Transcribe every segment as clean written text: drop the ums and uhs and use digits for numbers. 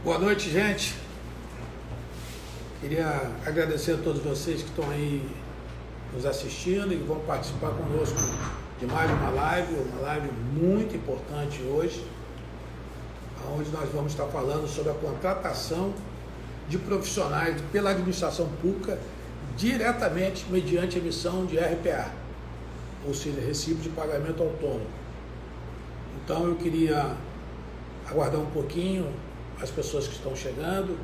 Boa noite, gente. Queria agradecer a todos vocês que estão aí nos assistindo e que vão participar conosco de mais uma live muito importante hoje, onde nós vamos estar falando sobre a contratação de profissionais pela administração pública diretamente mediante emissão de RPA, ou seja, Recibo de Pagamento Autônomo. Então eu queria aguardar um pouquinho as pessoas que estão chegando,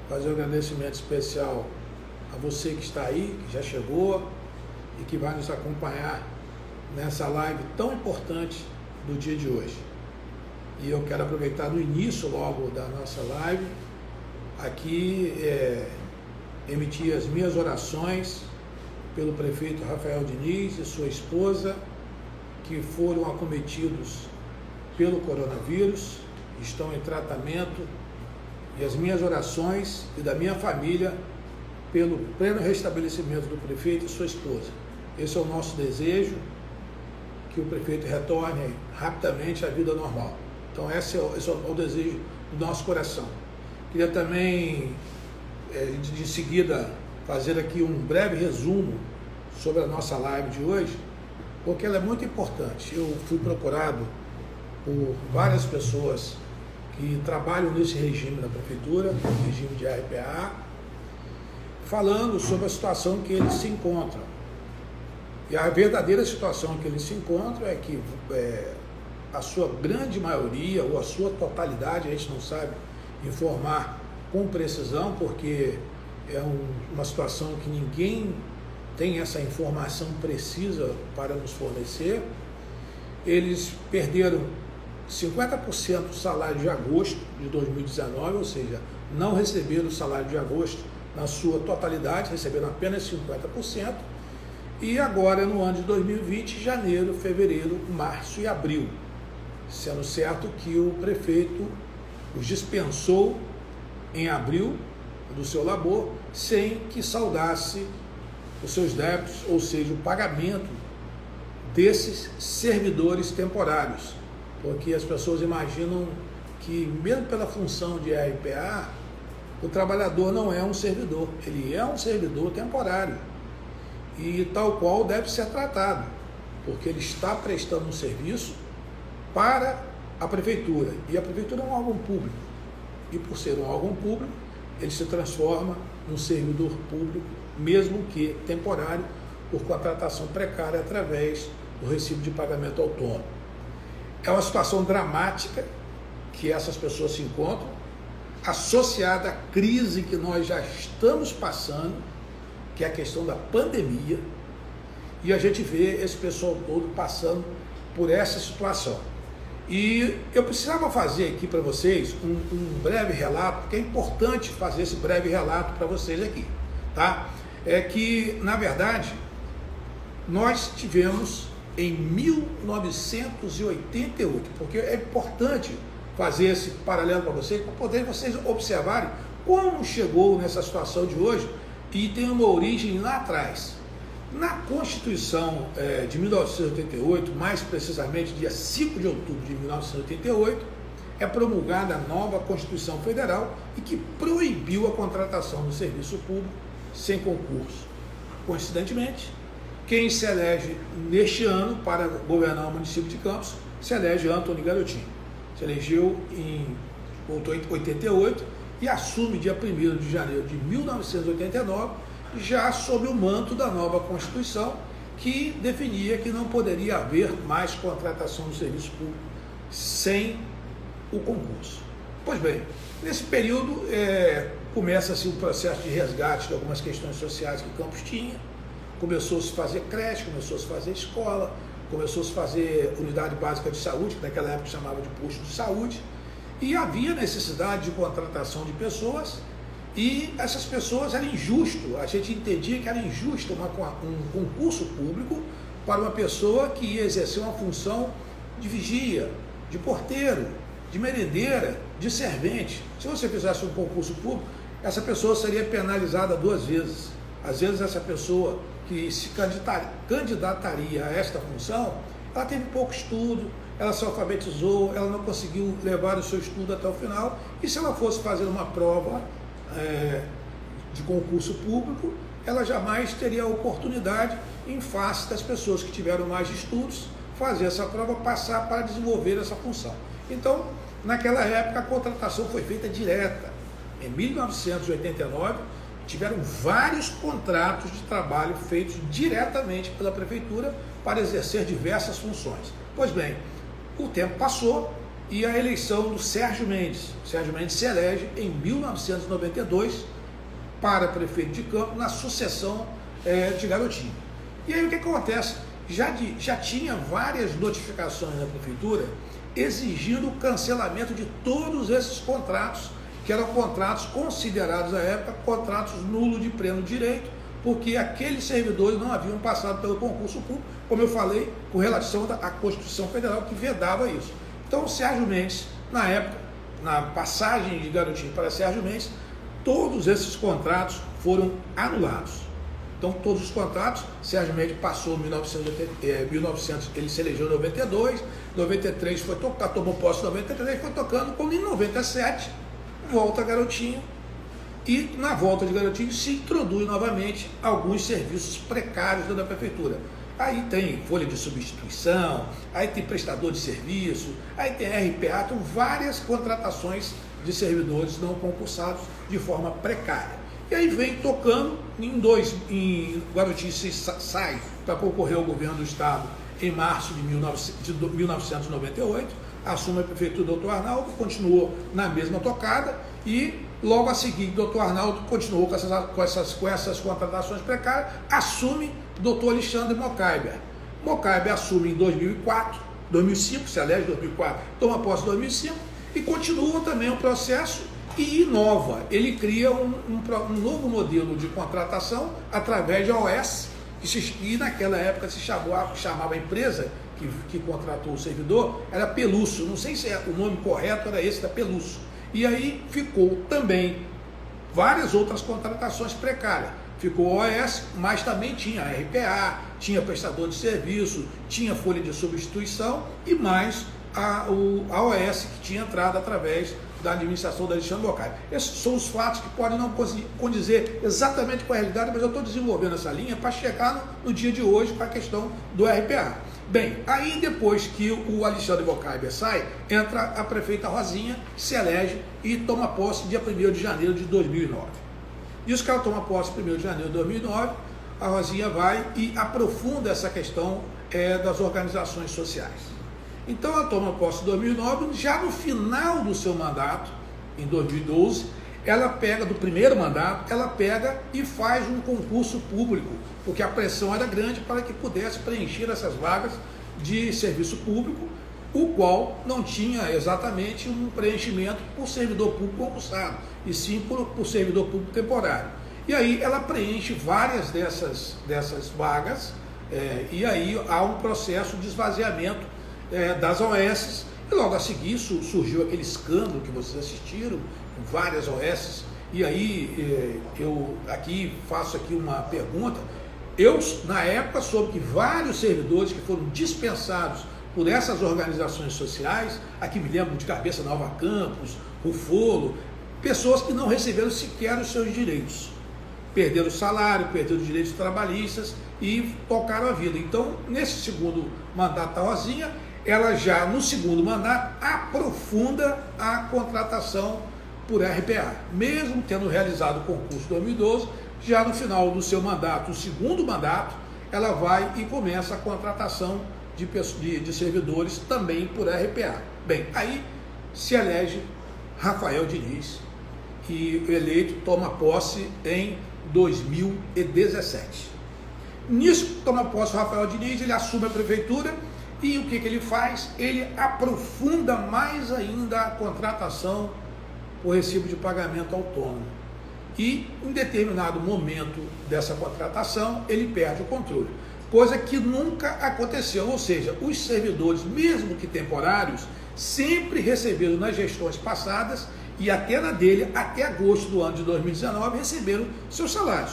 fazer um agradecimento especial a você que está aí, que já chegou e que vai nos acompanhar nessa live tão importante do dia de hoje. E eu quero aproveitar no início logo da nossa live, aqui emitir as minhas orações pelo prefeito Rafael Diniz e sua esposa, que foram acometidos pelo coronavírus, estão em tratamento, e as minhas orações e da minha família pelo pleno restabelecimento do prefeito e sua esposa. Esse é o nosso desejo, que o prefeito retorne rapidamente à vida normal. Então esse é o desejo do nosso coração. Queria também, de seguida, fazer aqui um breve resumo sobre a nossa live de hoje, porque ela é muito importante. Eu fui procurado por várias pessoas que trabalham nesse regime da prefeitura, regime de RPA, falando sobre a situação que eles se encontram. E a verdadeira situação que eles se encontram é que a sua grande maioria, ou a sua totalidade, a gente não sabe informar com precisão, porque é uma situação que ninguém tem essa informação precisa para nos fornecer. Eles perderam 50% do salário de agosto de 2019, ou seja, não receberam o salário de agosto na sua totalidade, receberam apenas 50%, e agora no ano de 2020, janeiro, fevereiro, março e abril, sendo certo que o prefeito os dispensou em abril do seu labor, sem que saudasse os seus débitos, ou seja, o pagamento desses servidores temporários. Porque as pessoas imaginam que, mesmo pela função de RPA, o trabalhador não é um servidor, ele é um servidor temporário, e tal qual deve ser tratado, porque ele está prestando um serviço para a prefeitura, e a prefeitura é um órgão público, e por ser um órgão público, ele se transforma num servidor público, mesmo que temporário, por contratação precária através do recibo de pagamento autônomo. É uma situação dramática que essas pessoas se encontram, associada à crise que nós já estamos passando, que é a questão da pandemia, e a gente vê esse pessoal todo passando por essa situação. E eu precisava fazer aqui para vocês um breve relato, porque é importante fazer esse breve relato para vocês aqui, tá? É que, na verdade, nós tivemos em 1988, porque é importante fazer esse paralelo para vocês, para poder vocês observarem como chegou nessa situação de hoje, e tem uma origem lá atrás. Na Constituição de 1988, mais precisamente dia 5 de outubro de 1988, é promulgada a nova Constituição Federal e que proibiu a contratação do serviço público sem concurso. Coincidentemente, quem se elege neste ano para governar o município de Campos se elege Antônio Garotinho. Se elegeu em 88 e assume dia 1º de janeiro de 1989, já sob o manto da nova Constituição, que definia que não poderia haver mais contratação do serviço público sem o concurso. Pois bem, nesse período começa-se um processo de resgate de algumas questões sociais que Campos tinha. Começou a se fazer creche, começou a se fazer escola, começou a se fazer unidade básica de saúde, que naquela época chamava de posto de saúde, e havia necessidade de contratação de pessoas, e essas pessoas eram injusto, a gente entendia que era injusto um concurso público para uma pessoa que ia exercer uma função de vigia, de porteiro, de merendeira, de servente. Se você fizesse um concurso público, essa pessoa seria penalizada 2 vezes. Às vezes essa pessoa que se candidataria a esta função, ela teve pouco estudo, ela se alfabetizou, ela não conseguiu levar o seu estudo até o final, e se ela fosse fazer uma prova de concurso público, ela jamais teria a oportunidade, em face das pessoas que tiveram mais estudos, fazer essa prova, passar para desenvolver essa função. Então, naquela época, a contratação foi feita direta. Em 1989, tiveram vários contratos de trabalho feitos diretamente pela prefeitura para exercer diversas funções. Pois bem, o tempo passou e a eleição do Sérgio Mendes. Sérgio Mendes se elege em 1992 para prefeito de Campos, na sucessão de Garotinho. E aí o que acontece? Já tinha várias notificações da prefeitura exigindo o cancelamento de todos esses contratos, que eram contratos considerados à época contratos nulos de pleno direito, porque aqueles servidores não haviam passado pelo concurso público, como eu falei, com relação à Constituição Federal, que vedava isso. Então, o Sérgio Mendes, na época, na passagem de Garotinho para Sérgio Mendes, todos esses contratos foram anulados. Então, todos os contratos, Sérgio Mendes passou em 1900, ele se elegeu em 92, 93 foi tocar, tomou posse em 93, foi tocando, quando em 97 volta Garotinho, e na volta de Garotinho se introduz novamente alguns serviços precários da prefeitura. Aí tem folha de substituição, aí tem prestador de serviço, aí tem RPA, então várias contratações de servidores não concursados de forma precária. E aí vem tocando, em Garotinho sai para concorrer ao governo do estado em março de 1998, assume a prefeitura do Dr. Arnaldo, continuou na mesma tocada e logo a seguir o Dr. Arnaldo continuou com essas contratações precárias, assume o Dr. Alexandre Mocaiber. Mocaiber assume em 2005, se elege em 2004, toma posse em 2005 e continua também o processo e inova. Ele cria um novo modelo de contratação através de OS, que naquela época chamava a empresa que contratou o servidor, era Pelusso, não sei se o nome correto era esse, da Pelusso. E aí ficou também várias outras contratações precárias. Ficou OS, mas também tinha RPA, tinha prestador de serviço, tinha folha de substituição e mais a OS que tinha entrado através da administração da Alexandre Mocaiber. Esses são os fatos que podem não condizer exatamente com a realidade, mas eu estou desenvolvendo essa linha para chegar no dia de hoje com a questão do RPA. Bem, aí depois que o Alexandre Mocaiber sai, entra a prefeita Rosinha, se elege e toma posse dia 1º de janeiro de 2009. Isso que ela toma posse 1º de janeiro de 2009, a Rosinha vai e aprofunda essa questão das organizações sociais. Então ela toma posse em 2009, já no final do seu mandato, em 2012, ela pega, do primeiro mandato, ela pega e faz um concurso público, porque a pressão era grande para que pudesse preencher essas vagas de serviço público, o qual não tinha exatamente um preenchimento por servidor público concursado, e sim por servidor público temporário. E aí ela preenche várias dessas vagas, e aí há um processo de esvaziamento das OS, e logo a seguir surgiu aquele escândalo que vocês assistiram, várias OS, e aí eu aqui faço aqui uma pergunta. Eu, na época, soube que vários servidores que foram dispensados por essas organizações sociais, aqui me lembro de cabeça Nova Campos, Rufolo, pessoas que não receberam sequer os seus direitos, perderam o salário, perderam os direitos trabalhistas e tocaram a vida. Então, nesse segundo mandato da Rosinha, ela já no segundo mandato aprofunda a contratação por RPA, mesmo tendo realizado o concurso de 2012, já no final do seu mandato, o segundo mandato, ela vai e começa a contratação de servidores também por RPA. Bem, aí se elege Rafael Diniz, e eleito toma posse em 2017. Nisso, toma posse o Rafael Diniz, ele assume a prefeitura. E o que ele faz? Ele aprofunda mais ainda a contratação por recibo de pagamento autônomo. E em determinado momento dessa contratação, ele perde o controle. Coisa que nunca aconteceu, ou seja, os servidores, mesmo que temporários, sempre receberam nas gestões passadas e até na dele, até agosto do ano de 2019, receberam seus salários.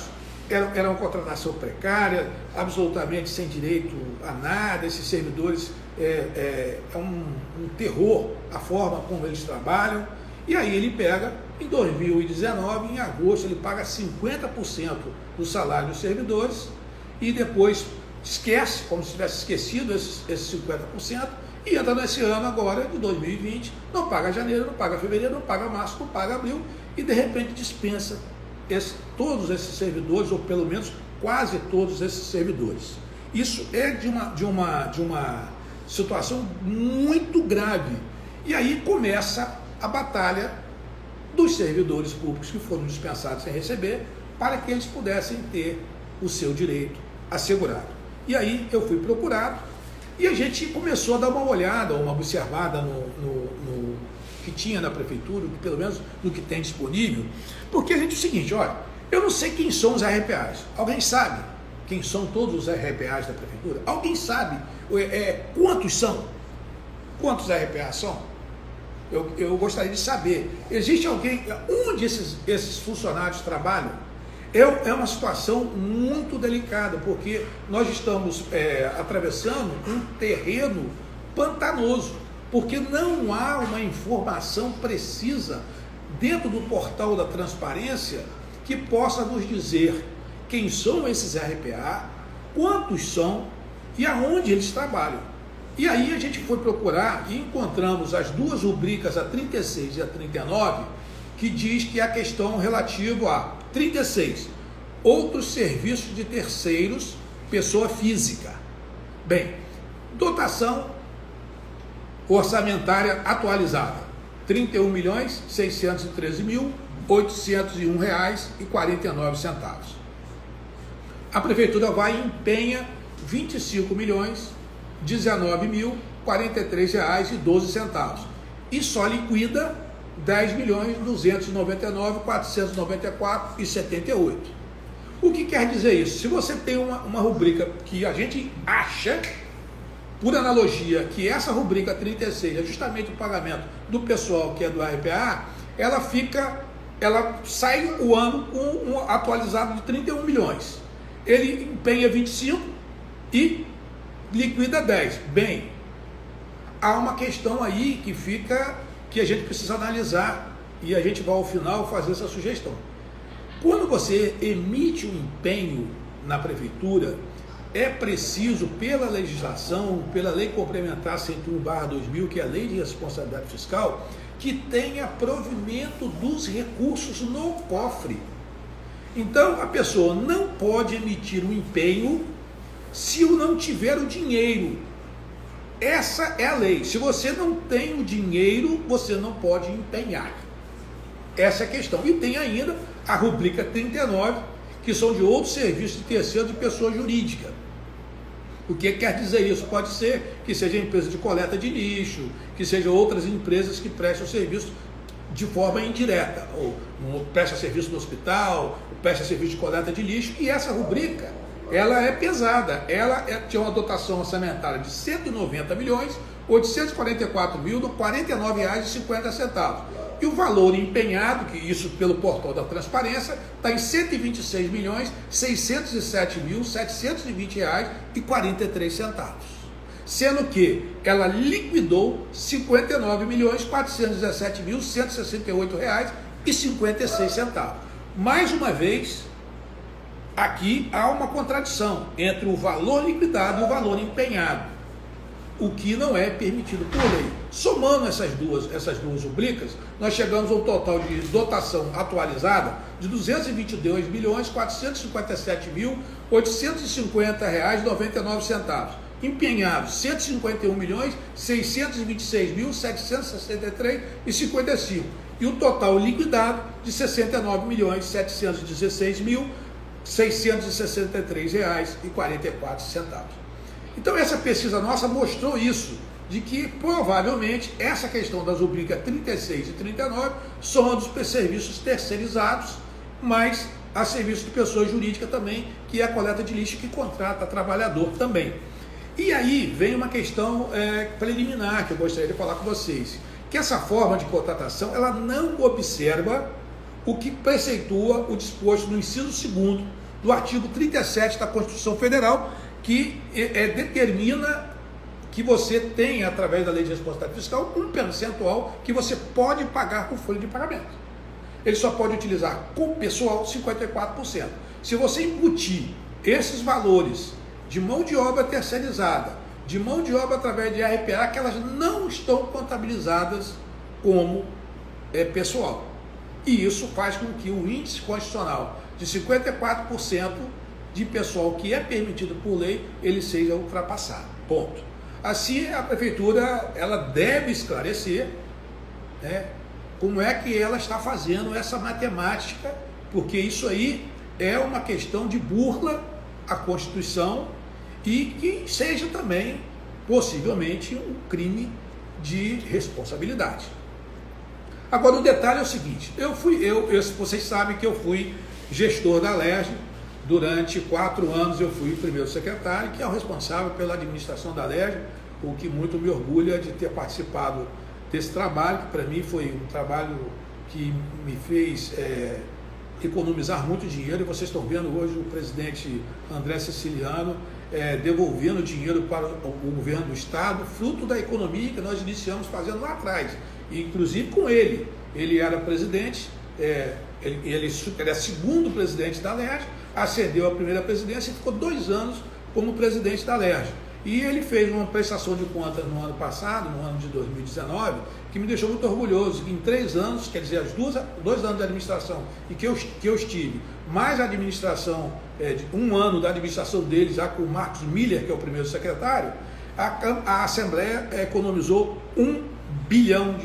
Era uma contratação precária, absolutamente sem direito a nada. Esses servidores um terror a forma como eles trabalham. E aí ele pega, em 2019, em agosto, ele paga 50% do salário dos servidores e depois esquece, como se tivesse esquecido esses 50%, e entra nesse ano agora, de 2020, não paga janeiro, não paga fevereiro, não paga março, não paga abril, e de repente dispensa todos esses servidores, ou pelo menos quase todos esses servidores. Isso é de uma situação muito grave. E aí começa a batalha dos servidores públicos que foram dispensados sem receber, para que eles pudessem ter o seu direito assegurado. E aí eu fui procurado e a gente começou a dar uma olhada, uma observada no que tinha na prefeitura, pelo menos no que tem disponível, porque a gente é o seguinte, olha, eu não sei quem são os RPAs. Alguém sabe quem são todos os RPAs da prefeitura? Alguém sabe quantos são? Quantos RPAs são? Eu gostaria de saber. Existe alguém, onde esses funcionários trabalham? É uma situação muito delicada, porque nós estamos atravessando um terreno pantanoso, porque não há uma informação precisa dentro do portal da transparência que possa nos dizer quem são esses RPA, quantos são e aonde eles trabalham. E aí a gente foi procurar e encontramos as duas rubricas, a 36 e a 39, que diz que é a questão relativa a 36, outros serviços de terceiros, pessoa física. Bem, dotação orçamentária atualizada, R$ 31.613.801,49. A prefeitura vai e empenha R$ 25.019.043,12 e só liquida R$ 10.299.494,78. O que quer dizer isso? Se você tem uma rubrica que a gente acha, por analogia, que essa rubrica 36 é justamente o pagamento do pessoal que é do RPA, ela sai o ano com um atualizado de 31 milhões. Ele empenha 25 e liquida 10. Bem, há uma questão aí que a gente precisa analisar e a gente vai ao final fazer essa sugestão. Quando você emite um empenho na prefeitura, é preciso, pela legislação, pela lei complementar 101/2000, que é a lei de responsabilidade fiscal, que tenha provimento dos recursos no cofre. Então, a pessoa não pode emitir um empenho se não tiver o dinheiro. Essa é a lei. Se você não tem o dinheiro, você não pode empenhar. Essa é a questão. E tem ainda a rubrica 39, que são de outros serviços de terceiro de pessoa jurídica. O que quer dizer isso? Pode ser que seja empresa de coleta de lixo, que sejam outras empresas que prestam serviço de forma indireta, ou presta serviço no hospital, ou presta serviço de coleta de lixo, e essa rubrica, ela é pesada, tinha uma dotação orçamentária de R$ 190.844.049,50, e o valor empenhado, que isso pelo portal da transparência, está em R$ 126.607.720,43, sendo que ela liquidou R$ 59.417.168,56. Mais uma vez, aqui há uma contradição entre o valor liquidado e o valor empenhado, o que não é permitido por lei. Somando essas duas rubricas, nós chegamos a um total de dotação atualizada de R$ 222.450.850,99, empenhados R$ 151.626.763,55 e o total liquidado de R$ 69.716.663,44. Então essa pesquisa nossa mostrou isso, de que provavelmente essa questão das rubricas 36 e 39 são dos serviços terceirizados, mas há serviço de pessoa jurídica também, que é a coleta de lixo, que contrata trabalhador também. E aí vem uma questão preliminar que eu gostaria de falar com vocês, que essa forma de contratação, ela não observa o que preceitua o disposto no inciso 2º do artigo 37 da Constituição Federal, que determina que você tem, através da lei de responsabilidade fiscal, um percentual que você pode pagar por folha de pagamento. Ele só pode utilizar com o pessoal 54%. Se você embutir esses valores de mão de obra terceirizada, de mão de obra através de RPA, que elas não estão contabilizadas como pessoal. E isso faz com que o índice constitucional de 54% de pessoal que é permitido por lei, ele seja ultrapassado. Ponto. Assim, a prefeitura ela deve esclarecer, né, como é que ela está fazendo essa matemática, porque isso aí é uma questão de burla à Constituição e que seja também, possivelmente, um crime de responsabilidade. Agora, o detalhe é o seguinte, vocês sabem que eu fui gestor da Alerj. Durante 4 anos eu fui o primeiro secretário, que é o responsável pela administração da Alerj, o que muito me orgulha de ter participado desse trabalho, que para mim foi um trabalho que me fez economizar muito dinheiro, e vocês estão vendo hoje o presidente André Siciliano devolvendo dinheiro para o governo do Estado, fruto da economia que nós iniciamos fazendo lá atrás, e, inclusive com ele. Ele era presidente, ele é segundo presidente da Alerj, ascendeu à primeira presidência e ficou 2 anos como presidente da Alerj. E ele fez uma prestação de contas no ano passado, no ano de 2019, que me deixou muito orgulhoso. Em 3 anos, quer dizer, 2 anos de administração e que eu estive, mais a administração, 1 ano da administração dele, já com o Marcos Miller, que é o primeiro secretário, a Assembleia economizou R$1 bilhão.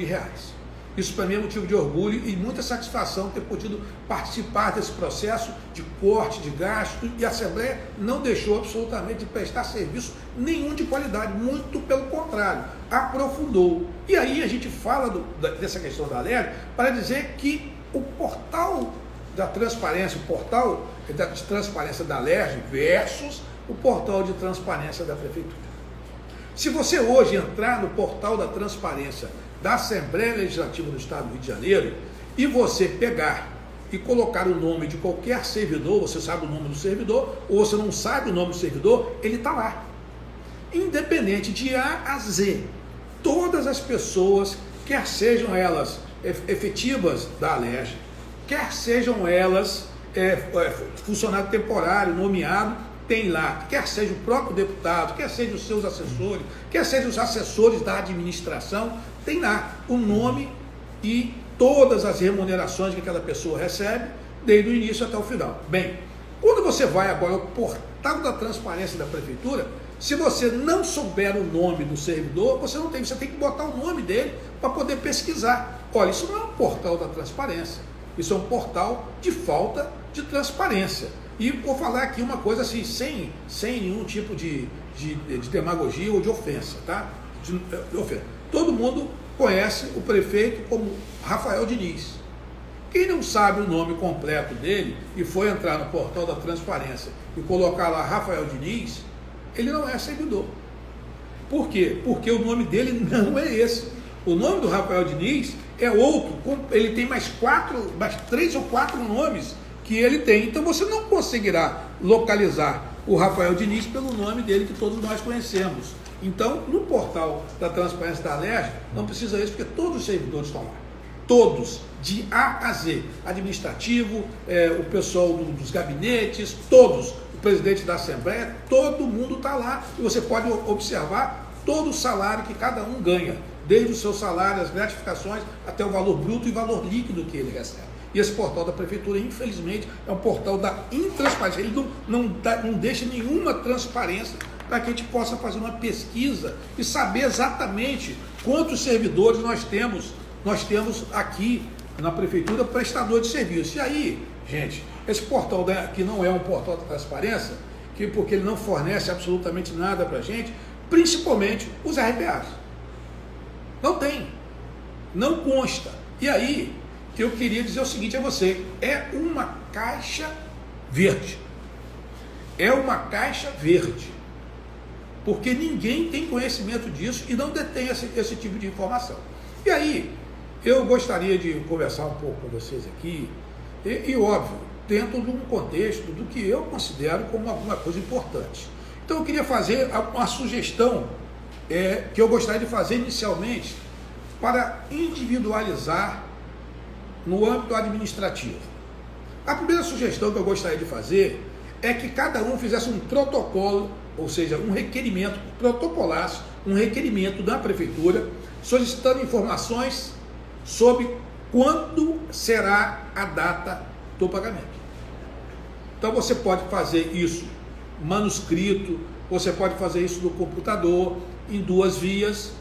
Isso para mim é motivo de orgulho e muita satisfação ter podido participar desse processo de corte de gasto, e a Assembleia não deixou absolutamente de prestar serviço nenhum de qualidade, muito pelo contrário, aprofundou. E aí a gente fala dessa questão da Alerj para dizer que o portal da transparência, o portal de transparência da Alerj versus o portal de transparência da Prefeitura. Se você hoje entrar no portal da transparência da Assembleia Legislativa do Estado do Rio de Janeiro e você pegar e colocar o nome de qualquer servidor, você sabe o nome do servidor, ou você não sabe o nome do servidor, ele está lá. Independente de A a Z, todas as pessoas, quer sejam elas efetivas da Alerj, quer sejam elas funcionário temporário, nomeado, tem lá, quer seja o próprio deputado, quer seja os seus assessores, quer sejam os assessores da administração, tem lá o nome e todas as remunerações que aquela pessoa recebe, desde o início até o final. Bem, quando você vai agora ao portal da transparência da Prefeitura, se você não souber o nome do servidor, você tem que botar o nome dele para poder pesquisar. Olha, isso não é um portal da transparência, isso é um portal de falta de transparência. E vou falar aqui uma coisa assim, sem nenhum tipo de demagogia ou de ofensa, tá? De ofensa. Todo mundo conhece o prefeito como Rafael Diniz. Quem não sabe o nome completo dele e foi entrar no portal da transparência e colocar lá Rafael Diniz, ele não é servidor. Por quê? Porque o nome dele não é esse. O nome do Rafael Diniz é outro, ele tem mais 3 ou 4 nomes que ele tem. Então você não conseguirá localizar o Rafael Diniz pelo nome dele que todos nós conhecemos. Então, no portal da transparência da Alerj, não precisa isso, porque todos os servidores estão lá. Todos, de A a Z. Administrativo, o pessoal dos gabinetes, todos. O presidente da Assembleia, todo mundo está lá. E você pode observar todo o salário que cada um ganha. Desde o seu salário, as gratificações, até o valor bruto e valor líquido que ele recebe. E esse portal da Prefeitura, infelizmente, é um portal da intransparência. Ele não deixa nenhuma transparência para que a gente possa fazer uma pesquisa e saber exatamente quantos servidores nós temos aqui na Prefeitura, prestador de serviço. E aí, gente, esse portal que não é um portal da transparência, porque ele não fornece absolutamente nada para a gente, principalmente os RPAs. Não tem, não consta. E aí, eu queria dizer o seguinte a você, é uma caixa verde. É uma caixa verde. Porque ninguém tem conhecimento disso e não detém esse tipo de informação. E aí, eu gostaria de conversar um pouco com vocês aqui, e óbvio, dentro de um contexto do que eu considero como alguma coisa importante. Então eu queria fazer uma sugestão que eu gostaria de fazer inicialmente para individualizar no âmbito administrativo. A primeira sugestão que eu gostaria de fazer é que cada um fizesse um protocolo, ou seja, um requerimento, protocolasse um requerimento da prefeitura solicitando informações sobre quando será a data do pagamento. Então você pode fazer isso manuscrito, você pode fazer isso no computador, em 2 vias,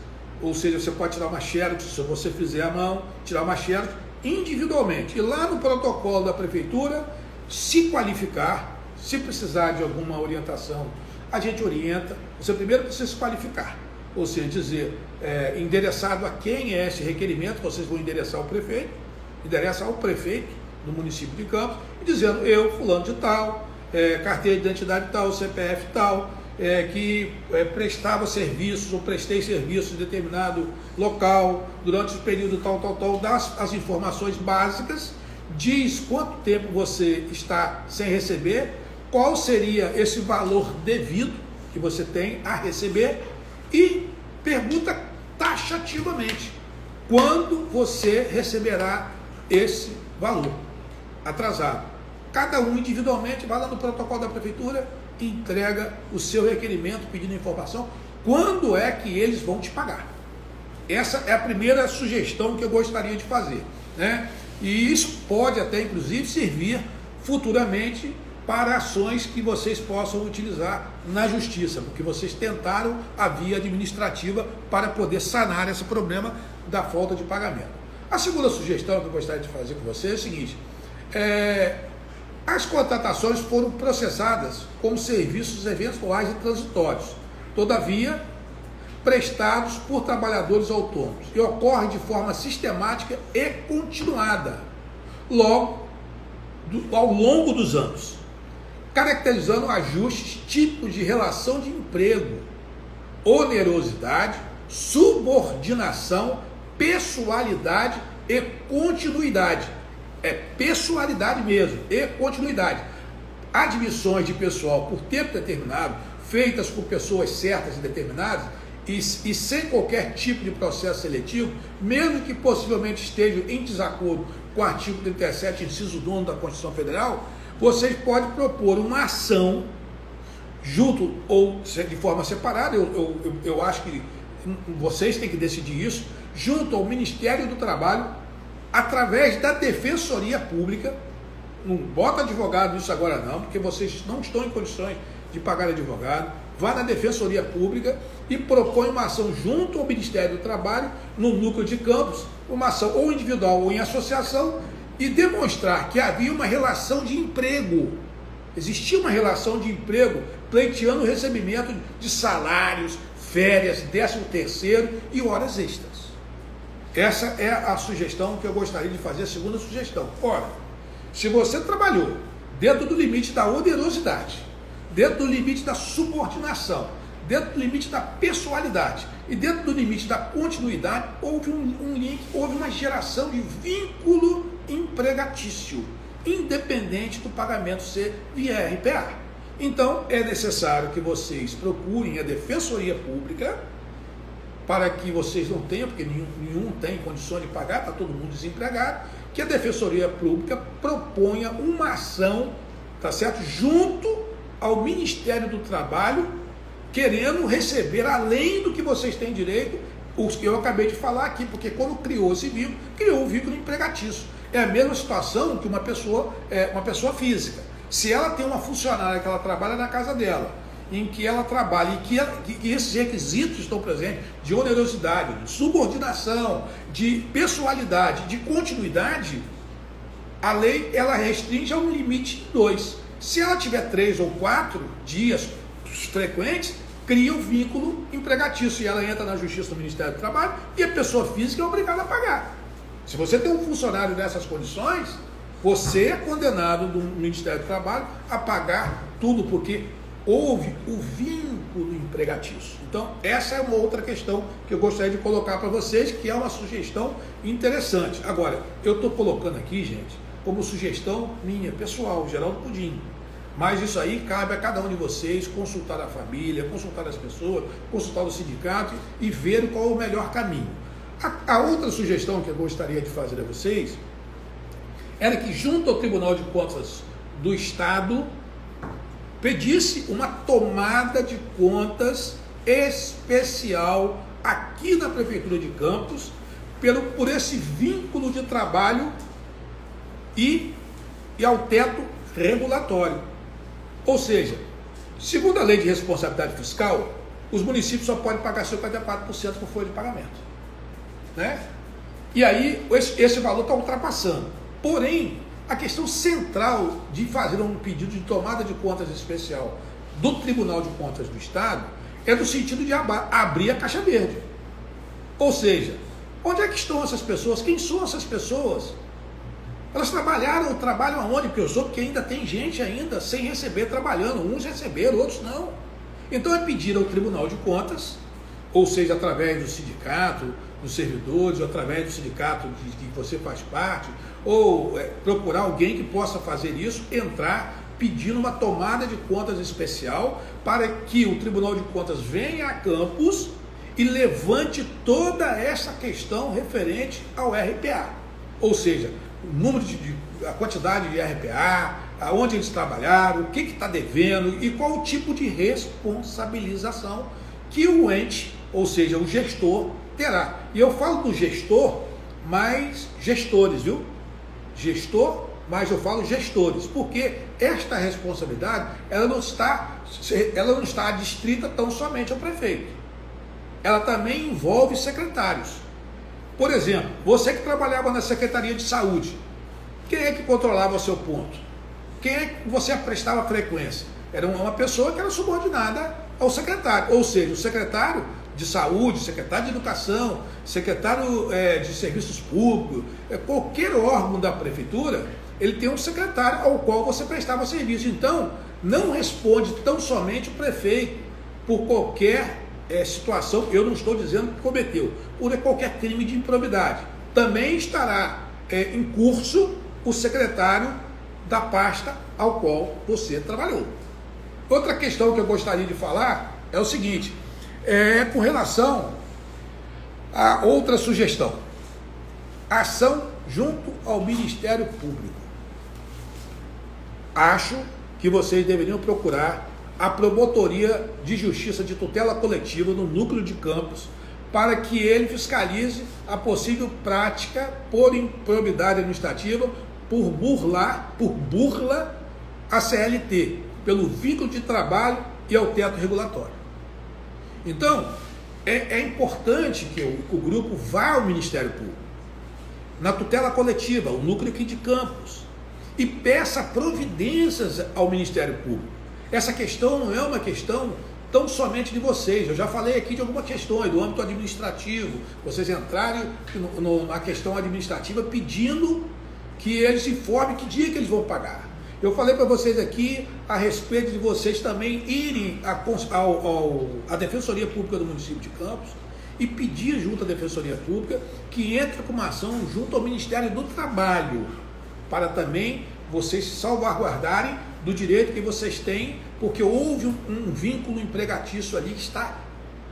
ou seja, você pode tirar uma xerox, se você fizer à mão, tirar uma xerox individualmente. E lá no protocolo da prefeitura, se qualificar, se precisar de alguma orientação, a gente orienta. Você primeiro precisa se qualificar, ou seja, dizer endereçado a quem é esse requerimento. Vocês vão endereçar ao prefeito, endereça ao prefeito do município de Campos, dizendo: eu, fulano de tal, carteira de identidade tal, CPF tal, que prestava serviços ou prestei serviços em determinado local durante o período tal, dá as informações básicas, diz quanto tempo você está sem receber, qual seria esse valor devido que você tem a receber e pergunta taxativamente quando você receberá esse valor atrasado. Cada um individualmente vai lá no protocolo da prefeitura, entrega o seu requerimento pedindo informação, quando é que eles vão te pagar. Essa é a primeira sugestão que eu gostaria de fazer, né? E isso pode até inclusive servir futuramente para ações que vocês possam utilizar na justiça, porque vocês tentaram a via administrativa para poder sanar esse problema da falta de pagamento. A segunda sugestão que eu gostaria de fazer com vocês é o seguinte: as contratações foram processadas como serviços eventuais e transitórios, todavia prestados por trabalhadores autônomos, e ocorre de forma sistemática e continuada, ao longo dos anos, caracterizando ajustes típicos de relação de emprego, onerosidade, subordinação, pessoalidade e continuidade. É pessoalidade mesmo, e continuidade. Admissões de pessoal por tempo determinado, feitas por pessoas certas e determinadas, e sem qualquer tipo de processo seletivo, mesmo que possivelmente estejam em desacordo com o artigo 37, inciso 2 da Constituição Federal, vocês podem propor uma ação junto ou de forma separada. Eu acho que vocês têm que decidir isso, junto ao Ministério do Trabalho, através da Defensoria Pública. Não bota advogado nisso agora não, porque vocês não estão em condições de pagar advogado. Vá na Defensoria Pública e propõe uma ação junto ao Ministério do Trabalho, no núcleo de Campos, uma ação ou individual ou em associação, e demonstrar que havia uma relação de emprego. Existia uma relação de emprego, pleiteando o recebimento de salários, férias, 13º e horas extras. Essa é a sugestão que eu gostaria de fazer, a segunda sugestão. Ora, se você trabalhou dentro do limite da onerosidade, dentro do limite da subordinação, dentro do limite da pessoalidade e dentro do limite da continuidade, houve um link, houve uma geração de vínculo empregatício, independente do pagamento ser via RPA. Então, é necessário que vocês procurem a Defensoria Pública, para que vocês não tenham, porque nenhum tem condições de pagar, está todo mundo desempregado, que a Defensoria Pública proponha uma ação, tá certo, junto ao Ministério do Trabalho, querendo receber, além do que vocês têm direito, os que eu acabei de falar aqui, porque quando criou esse vínculo, criou um vínculo empregatício. É a mesma situação que uma pessoa física. Se ela tem uma funcionária que ela trabalha na casa dela, em que ela trabalha e que esses requisitos estão presentes, de onerosidade, de subordinação, de pessoalidade, de continuidade, a lei ela restringe a um limite de 2. Se ela tiver 3 ou 4 dias frequentes, cria um vínculo empregatício e ela entra na Justiça do Ministério do Trabalho e a pessoa física é obrigada a pagar. Se você tem um funcionário nessas condições, você é condenado do Ministério do Trabalho a pagar tudo, porque houve o vínculo empregatício. Então, essa é uma outra questão que eu gostaria de colocar para vocês, que é uma sugestão interessante. Agora, eu estou colocando aqui, gente, como sugestão minha, pessoal, Geraldo Pudim. Mas isso aí cabe a cada um de vocês consultar a família, consultar as pessoas, consultar o sindicato e ver qual é o melhor caminho. A outra sugestão que eu gostaria de fazer a vocês era que, junto ao Tribunal de Contas do Estado, pedisse uma tomada de contas especial aqui na Prefeitura de Campos, por esse vínculo de trabalho e ao teto regulatório. Ou seja, segundo a lei de responsabilidade fiscal, os municípios só podem pagar 54% por folha de pagamento, né? E aí esse valor está ultrapassando. Porém, a questão central de fazer um pedido de tomada de contas especial do Tribunal de Contas do Estado é no sentido de abrir a caixa verde. Ou seja, onde é que estão essas pessoas? Quem são essas pessoas? Elas trabalham aonde? Porque eu soube que ainda tem gente ainda sem receber trabalhando. Uns receberam, outros não. Então é pedir ao Tribunal de Contas, ou seja, através do sindicato, dos servidores, ou através do sindicato de que você faz parte, ou procurar alguém que possa fazer isso, entrar pedindo uma tomada de contas especial para que o Tribunal de Contas venha a Campos e levante toda essa questão referente ao RPA. Ou seja, o número a quantidade de RPA, aonde eles trabalharam, o que está devendo e qual o tipo de responsabilização que o ente, ou seja, o gestor, terá. E eu falo do gestor, mas gestores, viu? Gestor, mas eu falo gestores, porque esta responsabilidade ela não está adstrita tão somente ao prefeito. Ela também envolve secretários. Por exemplo, você que trabalhava na Secretaria de Saúde, quem é que controlava o seu ponto? Quem é que você prestava frequência? Era uma pessoa que era subordinada ao secretário, ou seja, o secretário de Saúde, secretário de Educação, secretário de Serviços Públicos, qualquer órgão da Prefeitura, ele tem um secretário ao qual você prestava serviço. Então, não responde tão somente o prefeito por qualquer situação, eu não estou dizendo que cometeu, por qualquer crime de improbidade. Também estará em curso o secretário da pasta ao qual você trabalhou. Outra questão que eu gostaria de falar é o seguinte, com relação a outra sugestão, ação junto ao Ministério Público. Acho que vocês deveriam procurar a Promotoria de Justiça de Tutela Coletiva no Núcleo de Campos, para que ele fiscalize a possível prática por improbidade administrativa, por burla à CLT, pelo vínculo de trabalho e ao teto regulatório. Então, é importante que o grupo vá ao Ministério Público, na tutela coletiva, o núcleo aqui de Campos, e peça providências ao Ministério Público. Essa questão não é uma questão tão somente de vocês. Eu já falei aqui de algumas questões do âmbito administrativo, vocês entrarem na questão administrativa pedindo que eles informem que dia que eles vão pagar. Eu falei para vocês aqui a respeito de vocês também irem à Defensoria Pública do município de Campos e pedir junto à Defensoria Pública que entre com uma ação junto ao Ministério do Trabalho, para também vocês se salvaguardarem do direito que vocês têm, porque houve um vínculo empregatício ali que está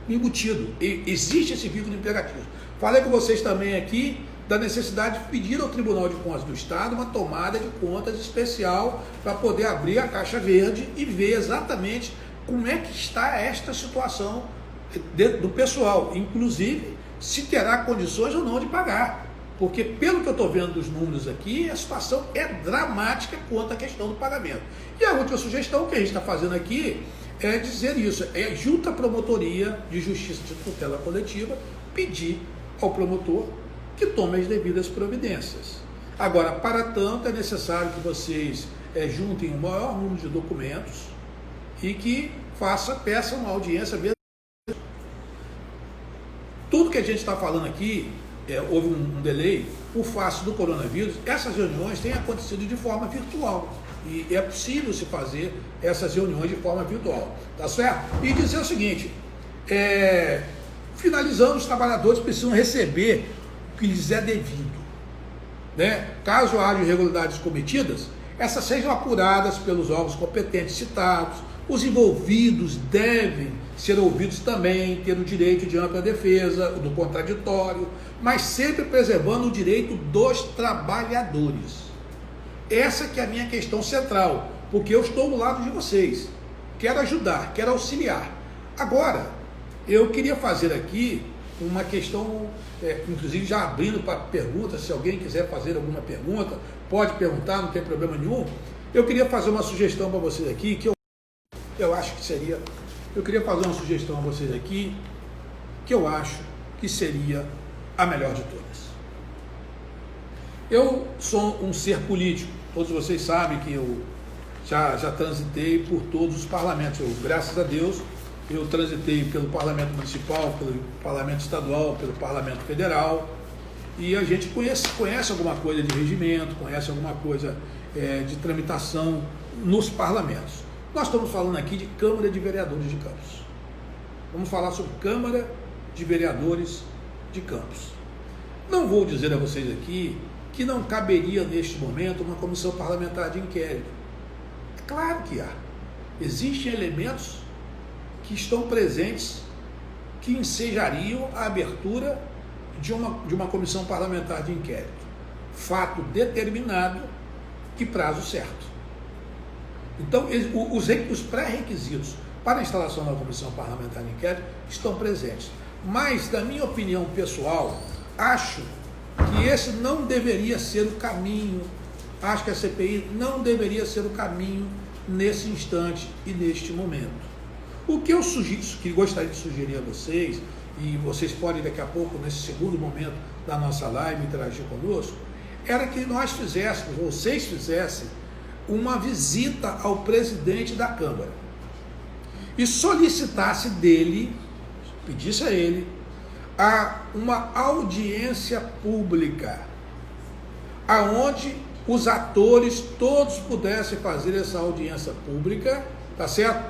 embutido. Existe esse vínculo empregatício. Falei com vocês também aqui da necessidade de pedir ao Tribunal de Contas do Estado uma tomada de contas especial para poder abrir a caixa verde e ver exatamente como é que está esta situação do pessoal, inclusive se terá condições ou não de pagar, porque pelo que eu estou vendo dos números aqui, a situação é dramática quanto à questão do pagamento. E a última sugestão que a gente está fazendo aqui é dizer isso, junto à Promotoria de Justiça de Tutela Coletiva, pedir ao promotor que tome as devidas providências. Agora, para tanto, é necessário que vocês juntem o maior número de documentos e que peçam uma audiência mesmo. Tudo que a gente está falando aqui, houve um delay por face do coronavírus. Essas reuniões têm acontecido de forma virtual e é possível se fazer essas reuniões de forma virtual, tá certo? E dizer o seguinte, finalizando, os trabalhadores precisam receber o que lhes é devido, né? Caso haja irregularidades cometidas, essas sejam apuradas pelos órgãos competentes citados. Os envolvidos devem ser ouvidos também, ter o direito de ampla defesa, do contraditório, mas sempre preservando o direito dos trabalhadores. Essa que é a minha questão central, porque eu estou do lado de vocês, quero ajudar, quero auxiliar. Agora, eu queria fazer aqui uma questão, inclusive já abrindo para perguntas, se alguém quiser fazer alguma pergunta, pode perguntar, não tem problema nenhum. Eu queria fazer uma sugestão para vocês aqui, que eu acho que seria, eu queria fazer uma sugestão a vocês aqui, que eu acho que seria a melhor de todas. Eu sou um ser político, todos vocês sabem que eu já transitei por todos os parlamentos. Graças a Deus, eu transitei pelo parlamento municipal, pelo parlamento estadual, pelo parlamento federal, e a gente conhece alguma coisa de regimento, conhece alguma coisa de tramitação nos parlamentos. Nós estamos falando aqui de Câmara de Vereadores de Campos. Vamos falar sobre Câmara de Vereadores de Campos. Não vou dizer a vocês aqui que não caberia neste momento uma comissão parlamentar de inquérito. É claro que há. Existem elementos que estão presentes que ensejariam a abertura de uma comissão parlamentar de inquérito. Fato determinado e prazo certo. Então, os pré-requisitos para a instalação da comissão parlamentar de inquérito estão presentes. Mas, na minha opinião pessoal, acho que esse não deveria ser o caminho, acho que a CPI não deveria ser o caminho nesse instante e neste momento. O que eu gostaria de sugerir a vocês, e vocês podem daqui a pouco, nesse segundo momento da nossa live, interagir conosco, era que nós fizéssemos, vocês fizessem, uma visita ao presidente da Câmara e solicitasse dele, pedisse a ele, uma audiência pública, aonde os atores todos pudessem fazer essa audiência pública, tá certo?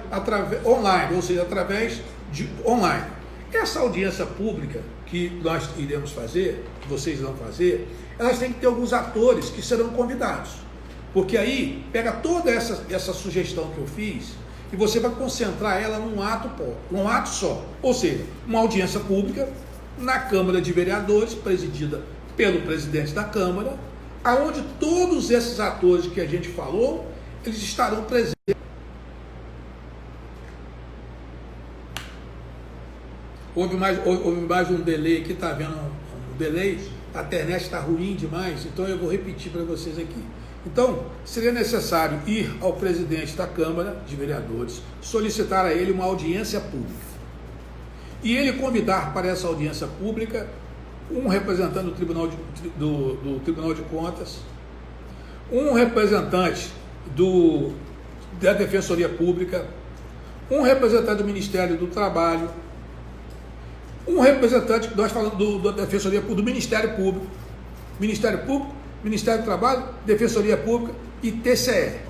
Online, ou seja, através de online. Essa audiência pública que nós iremos fazer, que vocês vão fazer, elas têm que ter alguns atores que serão convidados. Porque aí, pega toda essa sugestão que eu fiz e você vai concentrar ela num ato só. Ou seja, uma audiência pública na Câmara de Vereadores, presidida pelo presidente da Câmara, aonde todos esses atores que a gente falou, eles estarão presentes. Houve mais um delay aqui, está vendo um delay? A internet está ruim demais, então eu vou repetir para vocês aqui. Então, seria necessário ir ao presidente da Câmara de Vereadores, solicitar a ele uma audiência pública. E ele convidar para essa audiência pública um representante do Tribunal de Contas, um representante da Defensoria Pública, um representante do Ministério do Trabalho, um representante, nós falamos da Defensoria Pública, do Ministério Público, Ministério do Trabalho, Defensoria Pública e TCE.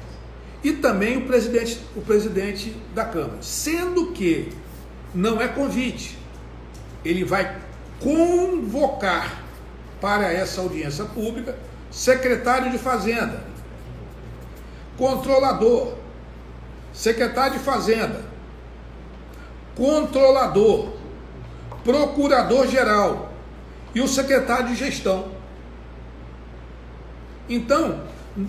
E também o presidente da Câmara. Sendo que não é convite, ele vai convocar para essa audiência pública secretário de Fazenda, controlador, secretário de Fazenda, controlador, procurador-geral e o secretário de Gestão. Então,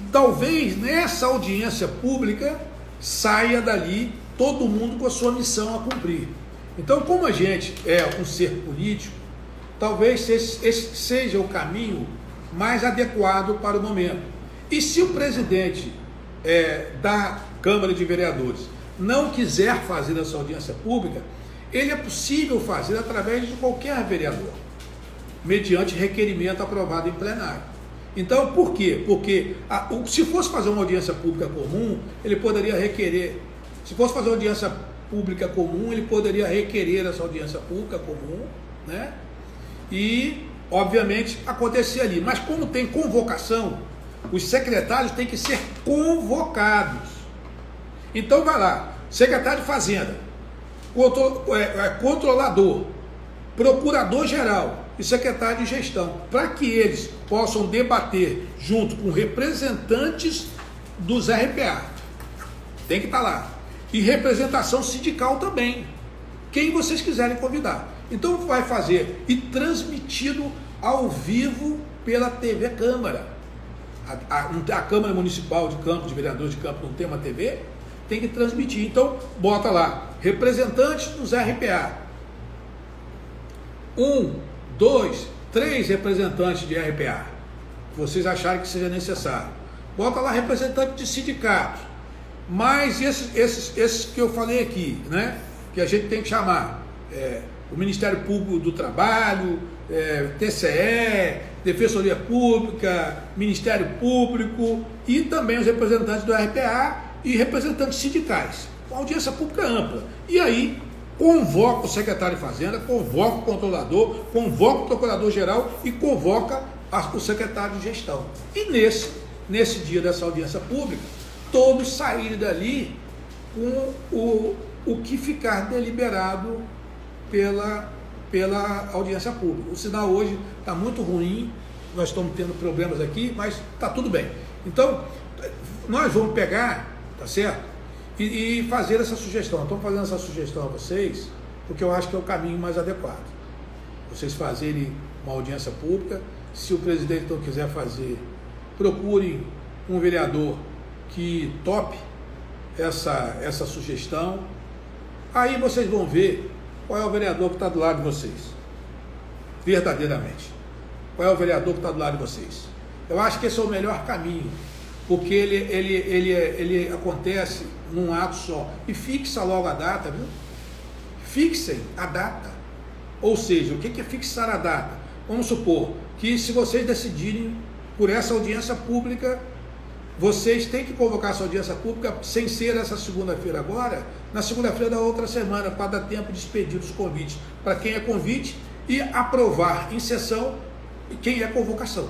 talvez nessa audiência pública saia dali todo mundo com a sua missão a cumprir. Então, como a gente é um ser político, talvez esse seja o caminho mais adequado para o momento. E se o presidente da Câmara de Vereadores não quiser fazer essa audiência pública, ele é possível fazer através de qualquer vereador, mediante requerimento aprovado em plenário. Então, por quê? Porque se fosse fazer uma audiência pública comum, ele poderia requerer. Se fosse fazer uma audiência pública comum, ele poderia requerer essa audiência pública comum, né? E, obviamente, acontecer ali. Mas como tem convocação, os secretários têm que ser convocados. Então, vai lá, secretário de Fazenda, controlador, procurador-geral e secretário de Gestão, para que eles possam debater junto com representantes dos RPA. Tem que estar lá. E representação sindical também. Quem vocês quiserem convidar. Então vai fazer e transmitido ao vivo pela TV Câmara. A Câmara Municipal de Campos, de vereadores de Campos, não tem uma TV? Tem que transmitir. Então, bota lá, representantes dos RPA. 1, 2, 3 representantes de RPA. Vocês acharem que seja necessário. Bota lá representante de sindicatos. Mas esses que eu falei aqui, né? Que a gente tem que chamar. O Ministério Público do Trabalho, TCE, Defensoria Pública, Ministério Público e também os representantes do RPA e representantes sindicais. Uma audiência pública ampla. E aí convoca o secretário de Fazenda, convoca o controlador, convoca o procurador-geral e convoca o secretário de Gestão. E nesse dia dessa audiência pública, todos saírem dali com o que ficar deliberado pela audiência pública. O sinal hoje está muito ruim, nós estamos tendo problemas aqui, mas está tudo bem. Então, nós vamos pegar, tá certo? E fazer essa sugestão. Estamos fazendo essa sugestão a vocês, porque eu acho que é o caminho mais adequado. Vocês fazerem uma audiência pública, se o presidente então quiser fazer, procurem um vereador que tope essa sugestão. Aí vocês vão ver qual é o vereador que está do lado de vocês, verdadeiramente. Qual é o vereador que está do lado de vocês? Eu acho que esse é o melhor caminho, porque ele acontece num ato só. E fixa logo a data, viu? Fixem a data. Ou seja, o que é fixar a data? Vamos supor que se vocês decidirem por essa audiência pública, vocês têm que convocar essa audiência pública sem ser essa segunda-feira agora, na segunda-feira da outra semana, para dar tempo de expedir os convites para quem é convite e aprovar em sessão quem é convocação.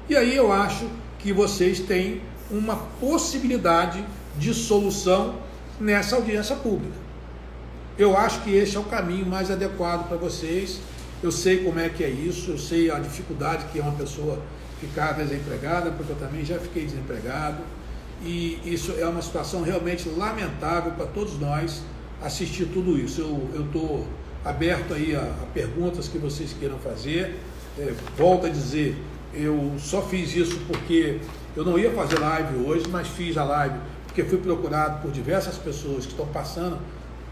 E aí eu acho que vocês têm uma possibilidade de solução nessa audiência pública. Eu acho que esse é o caminho mais adequado para vocês. Eu sei como é que é isso, eu sei a dificuldade que é uma pessoa ficar desempregada, porque eu também já fiquei desempregado, e isso é uma situação realmente lamentável para todos nós assistir tudo isso. Eu estou aberto aí a perguntas que vocês queiram fazer. Volto a dizer, eu só fiz isso porque eu não ia fazer live hoje, mas fiz a live porque fui procurado por diversas pessoas que estão passando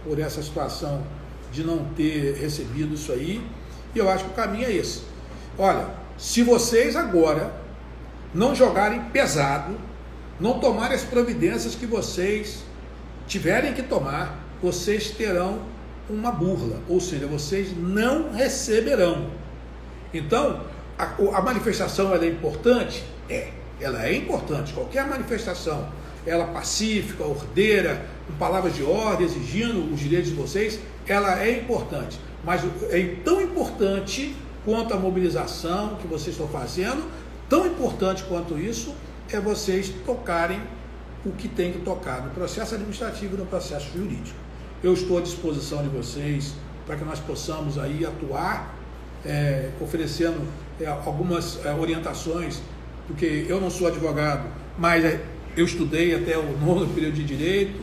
por essa situação de não ter recebido isso aí, e eu acho que o caminho é esse. Olha, se vocês agora não jogarem pesado, não tomarem as providências que vocês tiverem que tomar, vocês terão uma burla, ou seja, vocês não receberão. Então, a manifestação ela é importante? Ela é importante. Qualquer manifestação, ela pacífica, ordeira, com palavras de ordem, exigindo os direitos de vocês, ela é importante. Mas é tão importante quanto a mobilização que vocês estão fazendo, tão importante quanto isso, é vocês tocarem o que tem que tocar no processo administrativo e no processo jurídico. Eu estou à disposição de vocês para que nós possamos aí atuar, oferecendo algumas orientações, porque eu não sou advogado, mas eu estudei até o 9º período de Direito,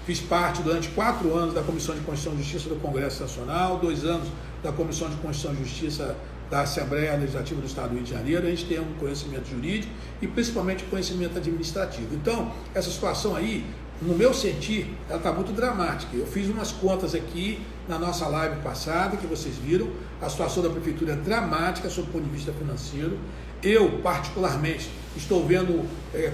fiz parte durante 4 anos da Comissão de Constituição e Justiça do Congresso Nacional, 2 anos da Comissão de Constituição e Justiça da Assembleia Legislativa do Estado do Rio de Janeiro. A gente tem um conhecimento jurídico e principalmente conhecimento administrativo. Então, essa situação aí, no meu sentir, ela está muito dramática. Eu fiz umas contas aqui na nossa live passada, que vocês viram, a situação da Prefeitura é dramática sob o ponto de vista financeiro. Eu, particularmente, estou vendo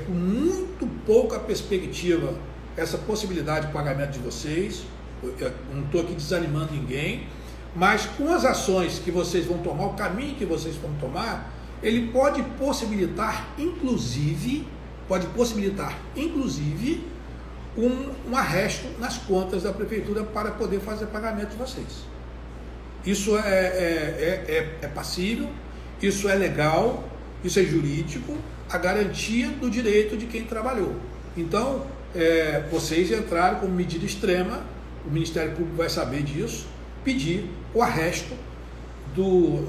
com muito pouca perspectiva essa possibilidade de pagamento de vocês. Eu não estou aqui desanimando ninguém, mas com as ações que vocês vão tomar, o caminho que vocês vão tomar, ele pode possibilitar, inclusive, um arresto nas contas da Prefeitura para poder fazer pagamento de vocês. Isso é passível, isso é legal, isso é jurídico, a garantia do direito de quem trabalhou. Então, vocês entraram como medida extrema, o Ministério Público vai saber disso, pedir o arresto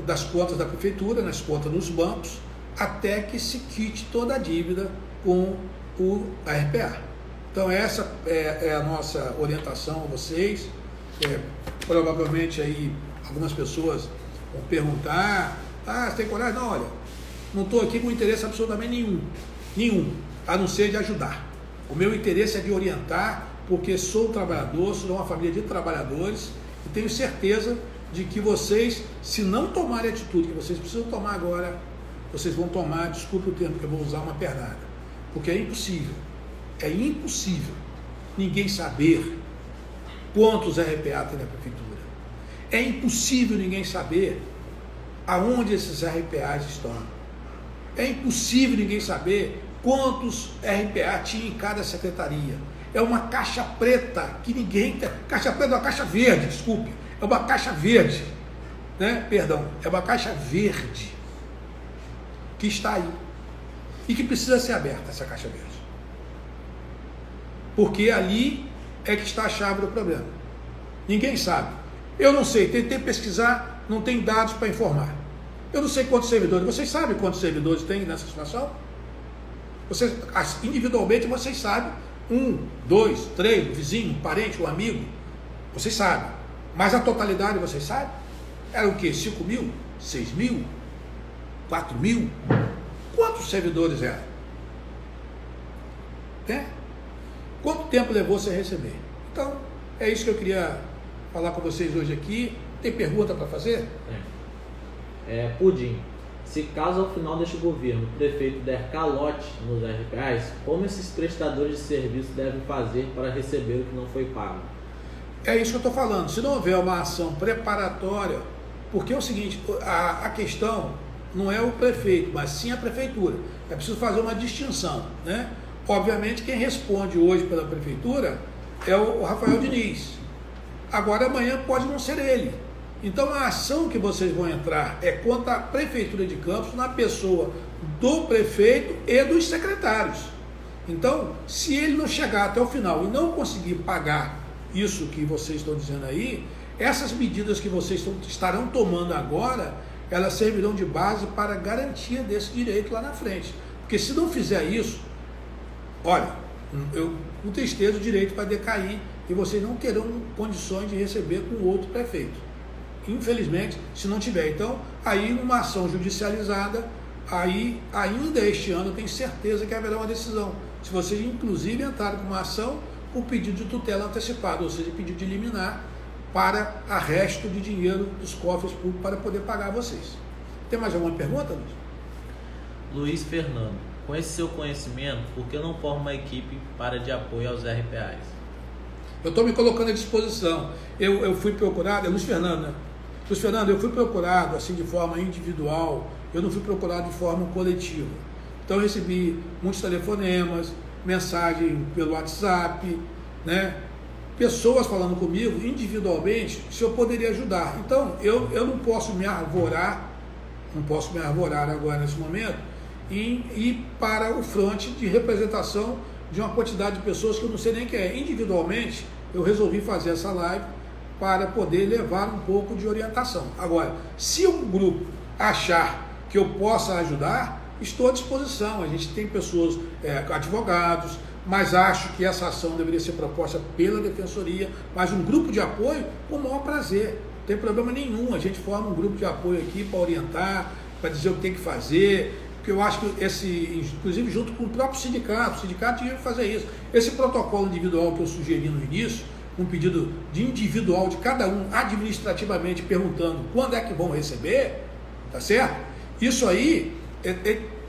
das contas da Prefeitura, nas contas nos bancos, até que se quite toda a dívida com o RPA. Então essa é a nossa orientação a vocês. Provavelmente aí algumas pessoas vão perguntar, você tem coragem? Não, olha, não estou aqui com interesse absolutamente nenhum, a não ser de ajudar. O meu interesse é de orientar, porque sou trabalhador, sou de uma família de trabalhadores e tenho certeza de que vocês, se não tomarem a atitude que vocês precisam tomar agora, vocês vão tomar, desculpe o termo que eu vou usar, uma pernada. Porque é impossível ninguém saber quantos RPA tem na prefeitura. É impossível ninguém saber aonde esses RPAs estão. É impossível ninguém saber quantos RPA tinha em cada secretaria. É uma caixa preta que ninguém tem. Caixa preta é uma caixa verde, desculpe. É uma caixa verde, né? Perdão, é uma caixa verde que está aí e que precisa ser aberta, essa caixa verde. Porque ali é que está a chave do problema. Ninguém sabe. Eu não sei, tentei pesquisar, não tem dados para informar. Eu não sei quantos servidores. Vocês sabem quantos servidores tem nessa situação? Vocês, individualmente, vocês sabem. 1, 2, 3, um vizinho, um parente, um amigo. Vocês sabem. Mas a totalidade, vocês sabem? Era o quê? 5 mil? 6 mil? 4 mil? Quantos servidores eram? Quanto tempo levou você a receber? Então, é isso que eu queria falar com vocês hoje aqui. Tem pergunta para fazer? Pudim, se caso ao final deste governo o prefeito der calote nos RPAs, como esses prestadores de serviço devem fazer para receber o que não foi pago? É isso que eu estou falando. Se não houver uma ação preparatória, porque é o seguinte, a questão não é o prefeito, mas sim a prefeitura. É preciso fazer uma distinção, né? Obviamente, quem responde hoje pela prefeitura é o Rafael Diniz. Agora, amanhã pode não ser ele. Então, a ação que vocês vão entrar é contra a Prefeitura de Campos, na pessoa do prefeito e dos secretários. Então, se ele não chegar até o final e não conseguir pagar isso que vocês estão dizendo aí, essas medidas que vocês estarão tomando agora, elas servirão de base para a garantia desse direito lá na frente. Porque se não fizer isso, olha, com tristeza o direito vai decair e vocês não terão condições de receber com outro prefeito. Infelizmente, se não tiver. Então, aí uma ação judicializada, aí ainda este ano eu tenho certeza que haverá uma decisão. Se vocês inclusive entrarem com uma ação com pedido de tutela antecipada, ou seja, pedido de liminar para arresto de dinheiro dos cofres públicos para poder pagar vocês. Tem mais alguma pergunta, Luiz? Luiz Fernando, com esse seu conhecimento, por que não forma uma equipe de apoio aos RPAs? Eu estou me colocando à disposição. Eu fui procurado, é Luiz Fernando, né? Luiz Fernando, eu fui procurado assim de forma individual, eu não fui procurado de forma coletiva. Então eu recebi muitos telefonemas, mensagem pelo WhatsApp, né? Pessoas falando comigo individualmente se eu poderia ajudar. Então eu não posso me arvorar, agora nesse momento e ir para o fronte de representação de uma quantidade de pessoas que eu não sei nem quem é. Individualmente eu resolvi fazer essa live para poder levar um pouco de orientação. Agora, se um grupo achar que eu possa ajudar, estou à disposição. A gente tem pessoas, advogados, mas acho que essa ação deveria ser proposta pela Defensoria, mas um grupo de apoio, com o maior prazer. Não tem problema nenhum, a gente forma um grupo de apoio aqui para orientar, para dizer o que tem que fazer, porque eu acho que inclusive junto com o próprio sindicato, o sindicato tinha que fazer isso. Esse protocolo individual que eu sugeri no início, um pedido de individual de cada um, administrativamente perguntando quando é que vão receber, tá certo? Isso aí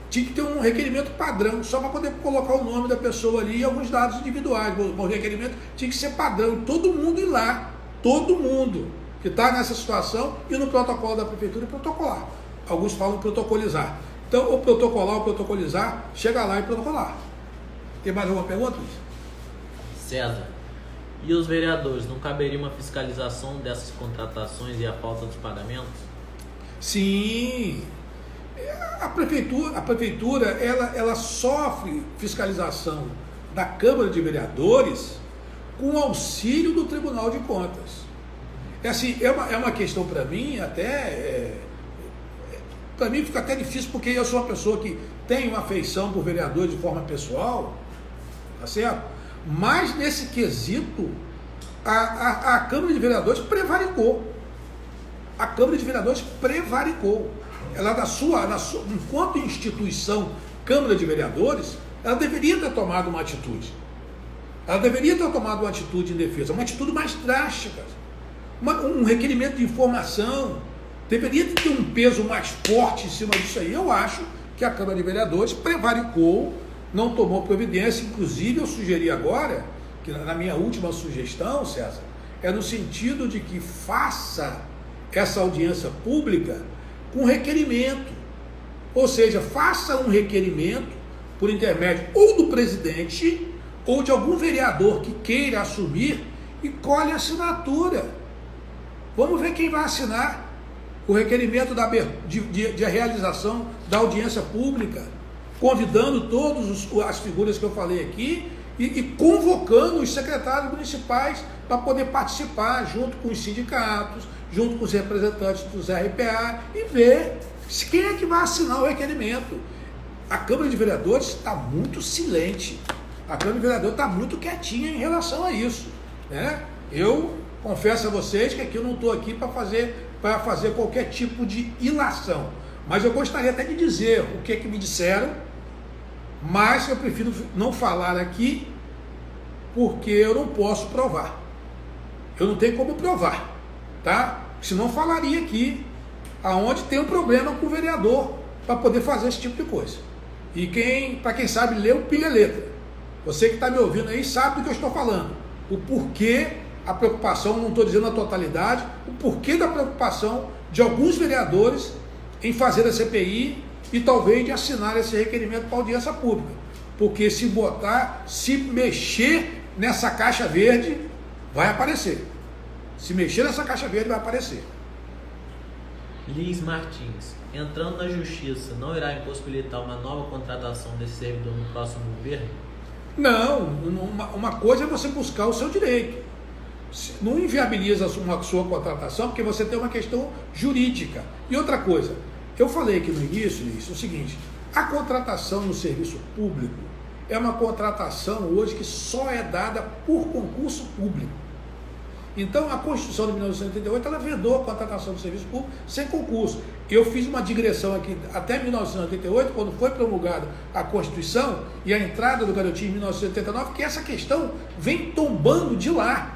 tinha que ter um requerimento padrão, só para poder colocar o nome da pessoa ali e alguns dados individuais. O requerimento tinha que ser padrão, todo mundo ir lá, todo mundo que está nessa situação e no protocolo da prefeitura protocolar. Alguns falam protocolizar. Então, ou protocolar ou protocolizar, chega lá e protocolar. Tem mais alguma pergunta, Luiz? César, e os vereadores, não caberia uma fiscalização dessas contratações e a falta dos pagamentos? Sim. A prefeitura ela sofre fiscalização da Câmara de Vereadores com auxílio do Tribunal de Contas. É uma questão para mim para mim fica até difícil, porque eu sou uma pessoa que tem uma afeição por vereador de forma pessoal, tá certo? Mas nesse quesito, a Câmara de Vereadores prevaricou. A Câmara de Vereadores prevaricou. Ela, enquanto instituição, Câmara de Vereadores, ela deveria ter tomado uma atitude. Ela deveria ter tomado uma atitude em defesa, uma atitude mais drástica. Um requerimento de informação. Deveria ter um peso mais forte em cima disso aí. Eu acho que a Câmara de Vereadores prevaricou, não tomou providência. Inclusive, eu sugeri agora, que na minha última sugestão, César, é no sentido de que faça essa audiência pública com requerimento. Ou seja, faça um requerimento por intermédio ou do presidente ou de algum vereador que queira assumir e colhe a assinatura. Vamos ver quem vai assinar o requerimento de realização da audiência pública, convidando todas as figuras que eu falei aqui e convocando os secretários municipais para poder participar junto com os sindicatos, junto com os representantes dos RPA e ver quem é que vai assinar o requerimento. A Câmara de Vereadores está muito silente, a Câmara de Vereadores está muito quietinha em relação a isso, né? Eu confesso a vocês que aqui eu não estou aqui para fazer qualquer tipo de ilação, mas eu gostaria até de dizer o que é que me disseram, mas eu prefiro não falar aqui porque eu não posso provar. Eu não tenho como provar, tá? Senão falaria aqui aonde tem um problema com o vereador para poder fazer esse tipo de coisa. E para quem sabe ler, o pilha letra. Você que está me ouvindo aí sabe do que eu estou falando. O porquê a preocupação, não estou dizendo a totalidade, o porquê da preocupação de alguns vereadores em fazer a CPI e talvez de assinar esse requerimento para audiência pública. Porque se mexer nessa caixa verde, vai aparecer. Se mexer nessa caixa verde, vai aparecer. Liz Martins, entrando na justiça, não irá impossibilitar uma nova contratação desse servidor no próximo governo? Não, uma coisa é você buscar o seu direito. Não inviabiliza a sua contratação, porque você tem uma questão jurídica. E outra coisa, eu falei aqui no início, Liz, o seguinte, a contratação no serviço público é uma contratação hoje que só é dada por concurso público. Então, a Constituição de 1988, ela vedou a contratação do serviço público sem concurso. Eu fiz uma digressão aqui até 1988, quando foi promulgada a Constituição e a entrada do garotinho em 1989, que essa questão vem tombando de lá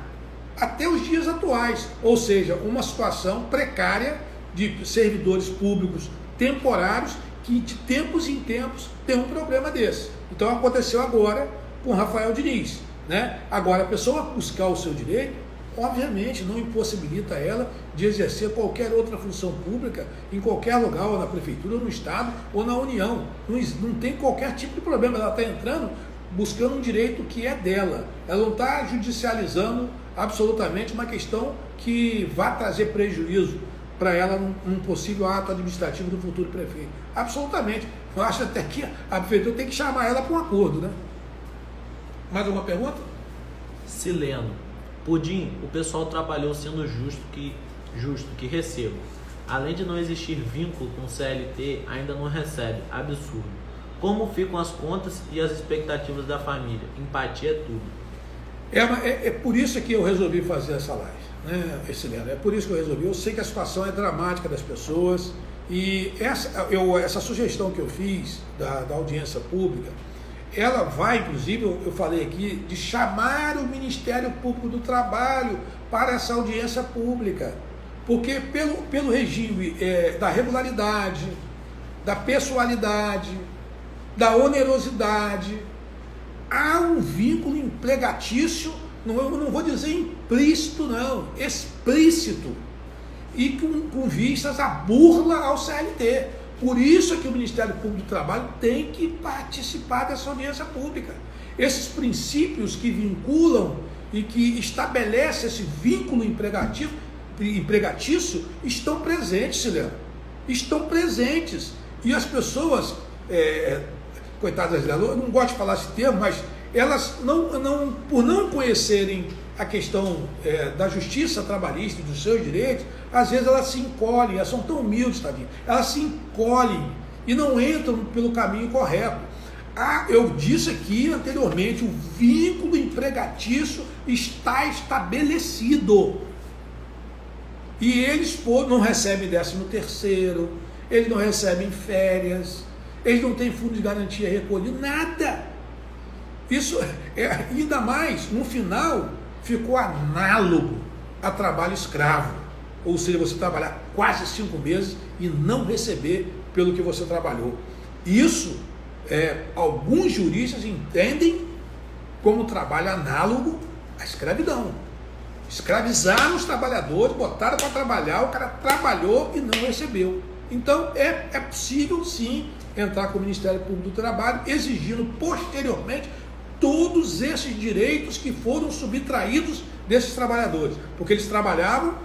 até os dias atuais. Ou seja, uma situação precária de servidores públicos temporários que de tempos em tempos tem um problema desse. Então, aconteceu agora com Rafael Diniz, né? Agora, a pessoa buscar o seu direito, obviamente, não impossibilita ela de exercer qualquer outra função pública em qualquer lugar, ou na prefeitura, ou no estado, ou na União. Não tem qualquer tipo de problema. Ela está entrando buscando um direito que é dela. Ela não está judicializando absolutamente uma questão que vai trazer prejuízo para ela num possível ato administrativo do futuro prefeito. Absolutamente. Eu acho até que a prefeitura tem que chamar ela para um acordo, né? Mais alguma pergunta? Sileno. Pudim, o pessoal trabalhou sendo justo que receba. Além de não existir vínculo com o CLT, ainda não recebe. Absurdo. Como ficam as contas e as expectativas da família? Empatia é tudo. É por isso que eu resolvi fazer essa live, né, Sileno? É por isso que eu resolvi. Eu sei que a situação é dramática das pessoas e essa sugestão que eu fiz da audiência pública, ela vai, inclusive, eu falei aqui, de chamar o Ministério Público do Trabalho para essa audiência pública, porque pelo regime da regularidade, da pessoalidade, da onerosidade, há um vínculo empregatício, eu não vou dizer implícito não, explícito, e com vistas à burla ao CLT. Por isso é que o Ministério Público do Trabalho tem que participar dessa audiência pública. Esses princípios que vinculam e que estabelecem esse vínculo empregatício estão presentes, Sileno. Estão presentes. E as pessoas, coitadas delas, eu não gosto de falar esse termo, mas elas, por não conhecerem a questão da justiça trabalhista e dos seus direitos, às vezes elas se encolhem, elas são tão humildes, tadinho, elas se encolhem e não entram pelo caminho correto. eu disse aqui anteriormente, o vínculo empregatício está estabelecido. E eles não recebem 13º, eles não recebem férias, eles não têm fundo de garantia recolhido, nada. Isso, ainda mais, no final, ficou análogo a trabalho escravo. Ou seja, você trabalhar quase 5 meses e não receber pelo que você trabalhou. Isso, alguns juristas entendem como trabalho análogo à escravidão. Escravizaram os trabalhadores, botaram para trabalhar, o cara trabalhou e não recebeu. Então, é possível sim entrar com o Ministério Público do Trabalho, exigindo posteriormente todos esses direitos que foram subtraídos desses trabalhadores. Porque eles trabalhavam,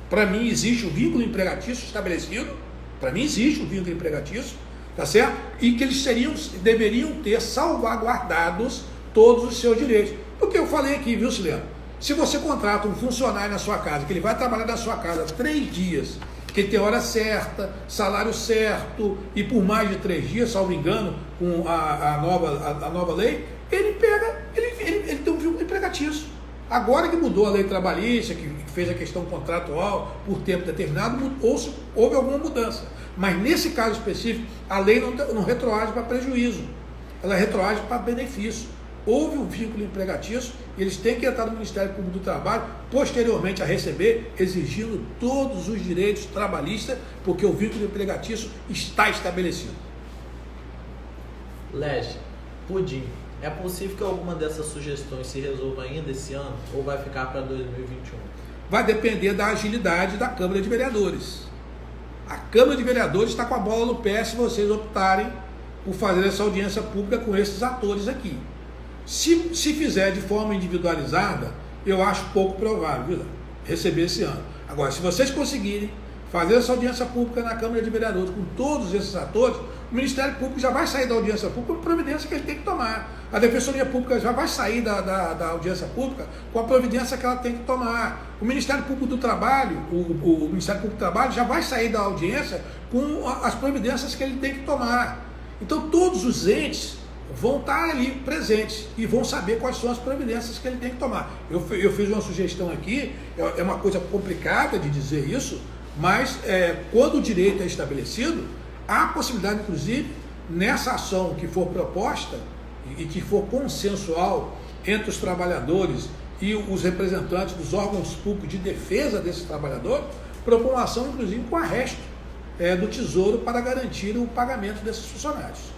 para mim existe o vínculo empregatício estabelecido, para mim existe o vínculo empregatício, tá certo? E que eles deveriam ter salvaguardados todos os seus direitos. Porque eu falei aqui, viu, Sileno? Se você contrata um funcionário na sua casa, que ele vai trabalhar na sua casa 3 dias, que ele tem hora certa, salário certo, e por mais de 3 dias, salvo engano, com a nova lei, ele tem um vínculo empregatício. Agora que mudou a lei trabalhista, que fez a questão contratual por tempo determinado, houve alguma mudança. Mas nesse caso específico, a lei não retroage para prejuízo, ela retroage para benefício. Houve um vínculo empregatício e eles têm que entrar no Ministério Público do Trabalho, posteriormente a receber, exigindo todos os direitos trabalhistas, porque o vínculo empregatício está estabelecido. Lege, Pudim, é possível que alguma dessas sugestões se resolva ainda esse ano ou vai ficar para 2021? Vai depender da agilidade da Câmara de Vereadores. A Câmara de Vereadores está com a bola no pé se vocês optarem por fazer essa audiência pública com esses atores aqui. Se fizer de forma individualizada, eu acho pouco provável, viu, receber esse ano. Agora, se vocês conseguirem fazer essa audiência pública na Câmara de Vereadores com todos esses atores, o Ministério Público já vai sair da audiência pública com a providência que ele tem que tomar. A Defensoria Pública já vai sair da audiência pública com a providência que ela tem que tomar. O Ministério Público do Trabalho, o Ministério Público do Trabalho já vai sair da audiência com as providências que ele tem que tomar. Então, todos os entes vão estar ali presentes e vão saber quais são as providências que ele tem que tomar. Eu fiz uma sugestão aqui, é uma coisa complicada de dizer isso, mas quando o direito é estabelecido, há possibilidade, inclusive, nessa ação que for proposta e que for consensual entre os trabalhadores e os representantes dos órgãos públicos de defesa desses trabalhadores, propor uma ação, inclusive, com arresto do Tesouro para garantir o pagamento desses funcionários.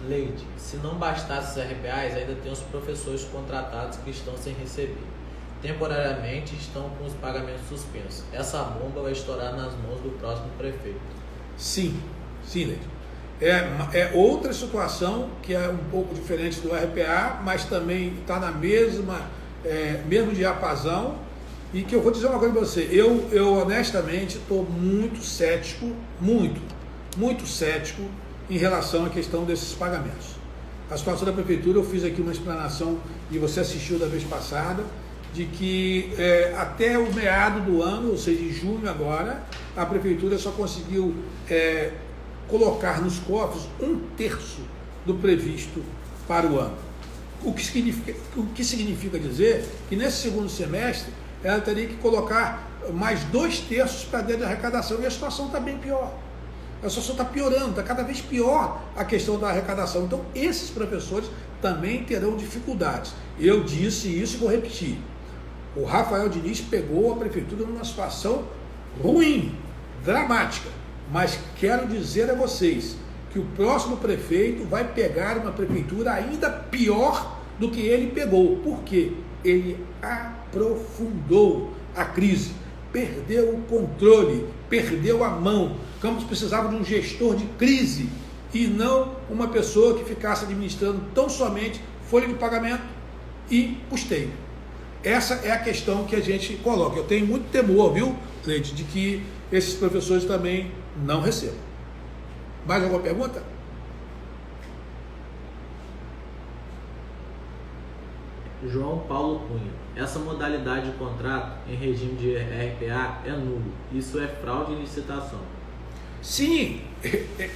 Leide, se não bastasse os RPAs, ainda tem os professores contratados que estão sem receber. Temporariamente estão com os pagamentos suspensos. Essa bomba vai estourar nas mãos do próximo prefeito. Sim, Leide. É outra situação que é um pouco diferente do RPA, mas também está na mesmo diapasão, e que eu vou dizer uma coisa para você. Eu honestamente estou muito cético, muito cético em relação à questão desses pagamentos. A situação da prefeitura, eu fiz aqui uma explanação, e você assistiu da vez passada, de que até o meado do ano, ou seja, em junho agora, a prefeitura só conseguiu colocar nos cofres 1/3 do previsto para o ano. O que significa dizer que nesse segundo semestre ela teria que colocar mais 2/3 para dentro da arrecadação, e a situação está bem pior. A situação está piorando, está cada vez pior a questão da arrecadação. Então, esses professores também terão dificuldades. Eu disse isso e vou repetir. O Rafael Diniz pegou a prefeitura numa situação ruim, dramática. Mas quero dizer a vocês que o próximo prefeito vai pegar uma prefeitura ainda pior do que ele pegou. Por quê? Ele aprofundou a crise, perdeu o controle, perdeu a mão. Campos precisava de um gestor de crise e não uma pessoa que ficasse administrando tão somente folha de pagamento e custeio. Essa é a questão que a gente coloca. Eu tenho muito temor, viu, Leite, de que esses professores também não recebam. Mais alguma pergunta? João Paulo Cunha. Essa modalidade de contrato em regime de RPA é nulo. Isso é fraude em licitação. Sim,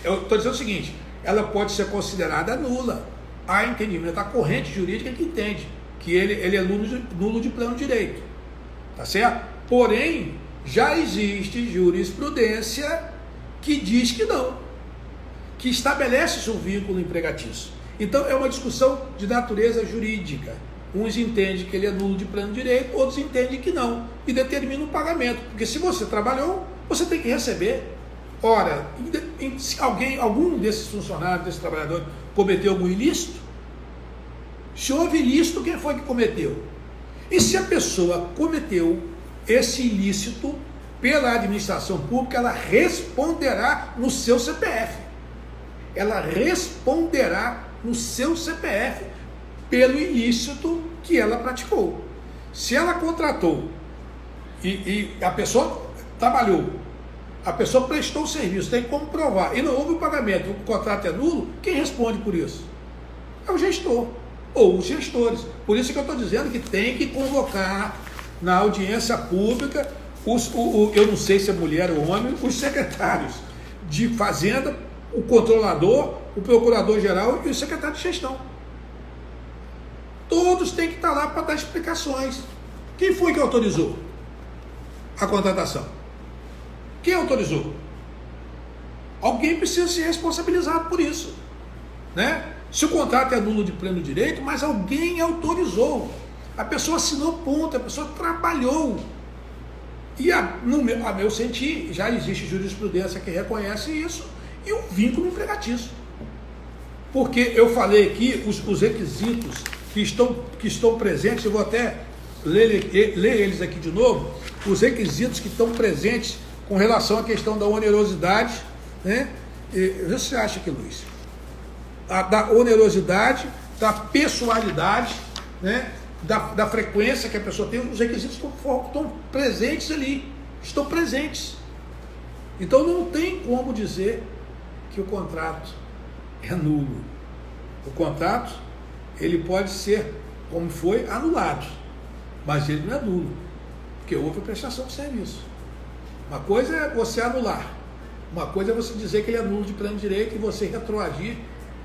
eu estou dizendo o seguinte, ela pode ser considerada nula. Há entendimento, a corrente jurídica que entende que ele é nulo de pleno direito, tá certo? Porém, já existe jurisprudência que diz que não, que estabelece um vínculo empregatício. Então é uma discussão de natureza jurídica. Uns entendem que ele é nulo de pleno direito, outros entendem que não, e determinam o pagamento, porque se você trabalhou, você tem que receber. Ora, se algum desses funcionários, desses trabalhadores, cometeu algum ilícito, se houve ilícito, quem foi que cometeu? E se a pessoa cometeu esse ilícito pela administração pública, ela responderá no seu CPF. Ela responderá no seu CPF pelo ilícito que ela praticou. Se ela contratou e a pessoa trabalhou, a pessoa prestou o serviço, tem que comprovar, e não houve o pagamento, o contrato é nulo, quem responde por isso? É o gestor, ou os gestores. Por isso que eu estou dizendo que tem que convocar na audiência pública, eu não sei se é mulher ou homem, os secretários de Fazenda, o controlador, o procurador-geral e o secretário de gestão. Todos têm que estar lá para dar explicações. Quem foi que autorizou a contratação? Quem autorizou? Alguém precisa ser responsabilizado por isso, né? Se o contrato é nulo de pleno direito, mas alguém autorizou. A pessoa assinou ponto, a pessoa trabalhou. E a meu sentir, já existe jurisprudência que reconhece isso, e o vínculo empregatício. Porque eu falei aqui os requisitos que estão presentes, eu vou até ler eles aqui de novo, os requisitos que estão presentes com relação à questão da onerosidade, né? Vê se você acha aqui, Luiz. Da onerosidade, da pessoalidade, né? Da frequência que a pessoa tem, os requisitos estão presentes ali, estão presentes. Então não tem como dizer que o contrato é nulo. O contrato, ele pode ser, como foi, anulado, mas ele não é nulo, porque houve a prestação de serviço. Uma coisa é você anular, uma coisa é você dizer que ele é nulo de pleno direito e você retroagir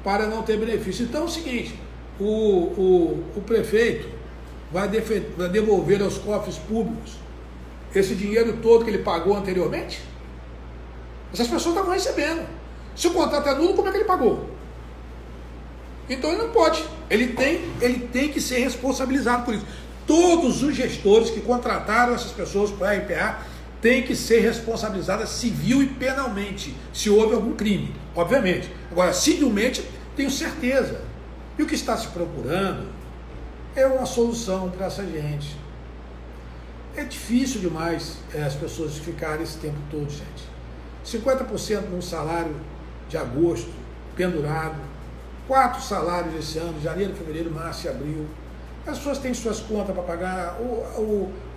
para não ter benefício. Então é o seguinte, o prefeito vai devolver aos cofres públicos esse dinheiro todo que ele pagou anteriormente? Essas pessoas estavam recebendo. Se o contrato é nulo, como é que ele pagou? Então ele não pode. Ele tem que ser responsabilizado por isso. Todos os gestores que contrataram essas pessoas para a RPA têm que ser responsabilizadas civil e penalmente, se houve algum crime, obviamente. Agora, civilmente, tenho certeza. E o que está se procurando é uma solução para essa gente. É difícil demais as pessoas ficarem esse tempo todo, gente. 50% num salário de agosto, pendurado, 4 salários esse ano, janeiro, fevereiro, março e abril. As pessoas têm suas contas para pagar,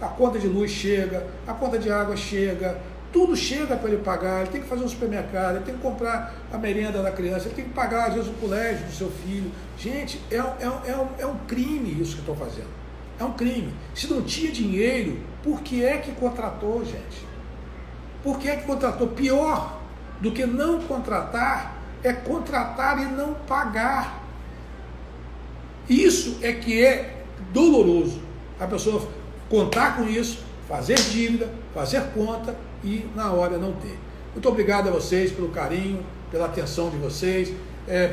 a conta de luz chega, a conta de água chega, tudo chega para ele pagar, ele tem que fazer um supermercado, ele tem que comprar a merenda da criança, ele tem que pagar, às vezes, o colégio do seu filho. Gente, é um crime isso que estão fazendo. É um crime. Se não tinha dinheiro, por que é que contratou, gente? Por que é que contratou? Pior do que não contratar é contratar e não pagar. Isso é que é doloroso. A pessoa contar com isso, fazer dívida, fazer conta e na hora não ter. Muito obrigado a vocês pelo carinho, pela atenção de vocês.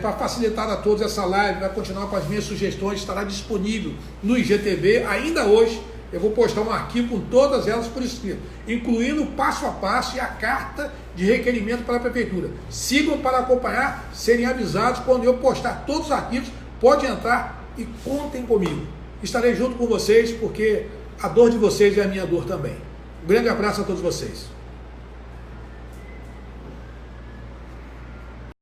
Para facilitar a todos essa live, vai continuar com as minhas sugestões, estará disponível no IGTV ainda hoje. Eu vou postar um arquivo com todas elas por escrito, incluindo o passo a passo e a carta de requerimento para a prefeitura. Sigam para acompanhar, serem avisados quando eu postar todos os arquivos. Pode entrar e contem comigo. Estarei junto com vocês, porque a dor de vocês é a minha dor também. Um grande abraço a todos vocês.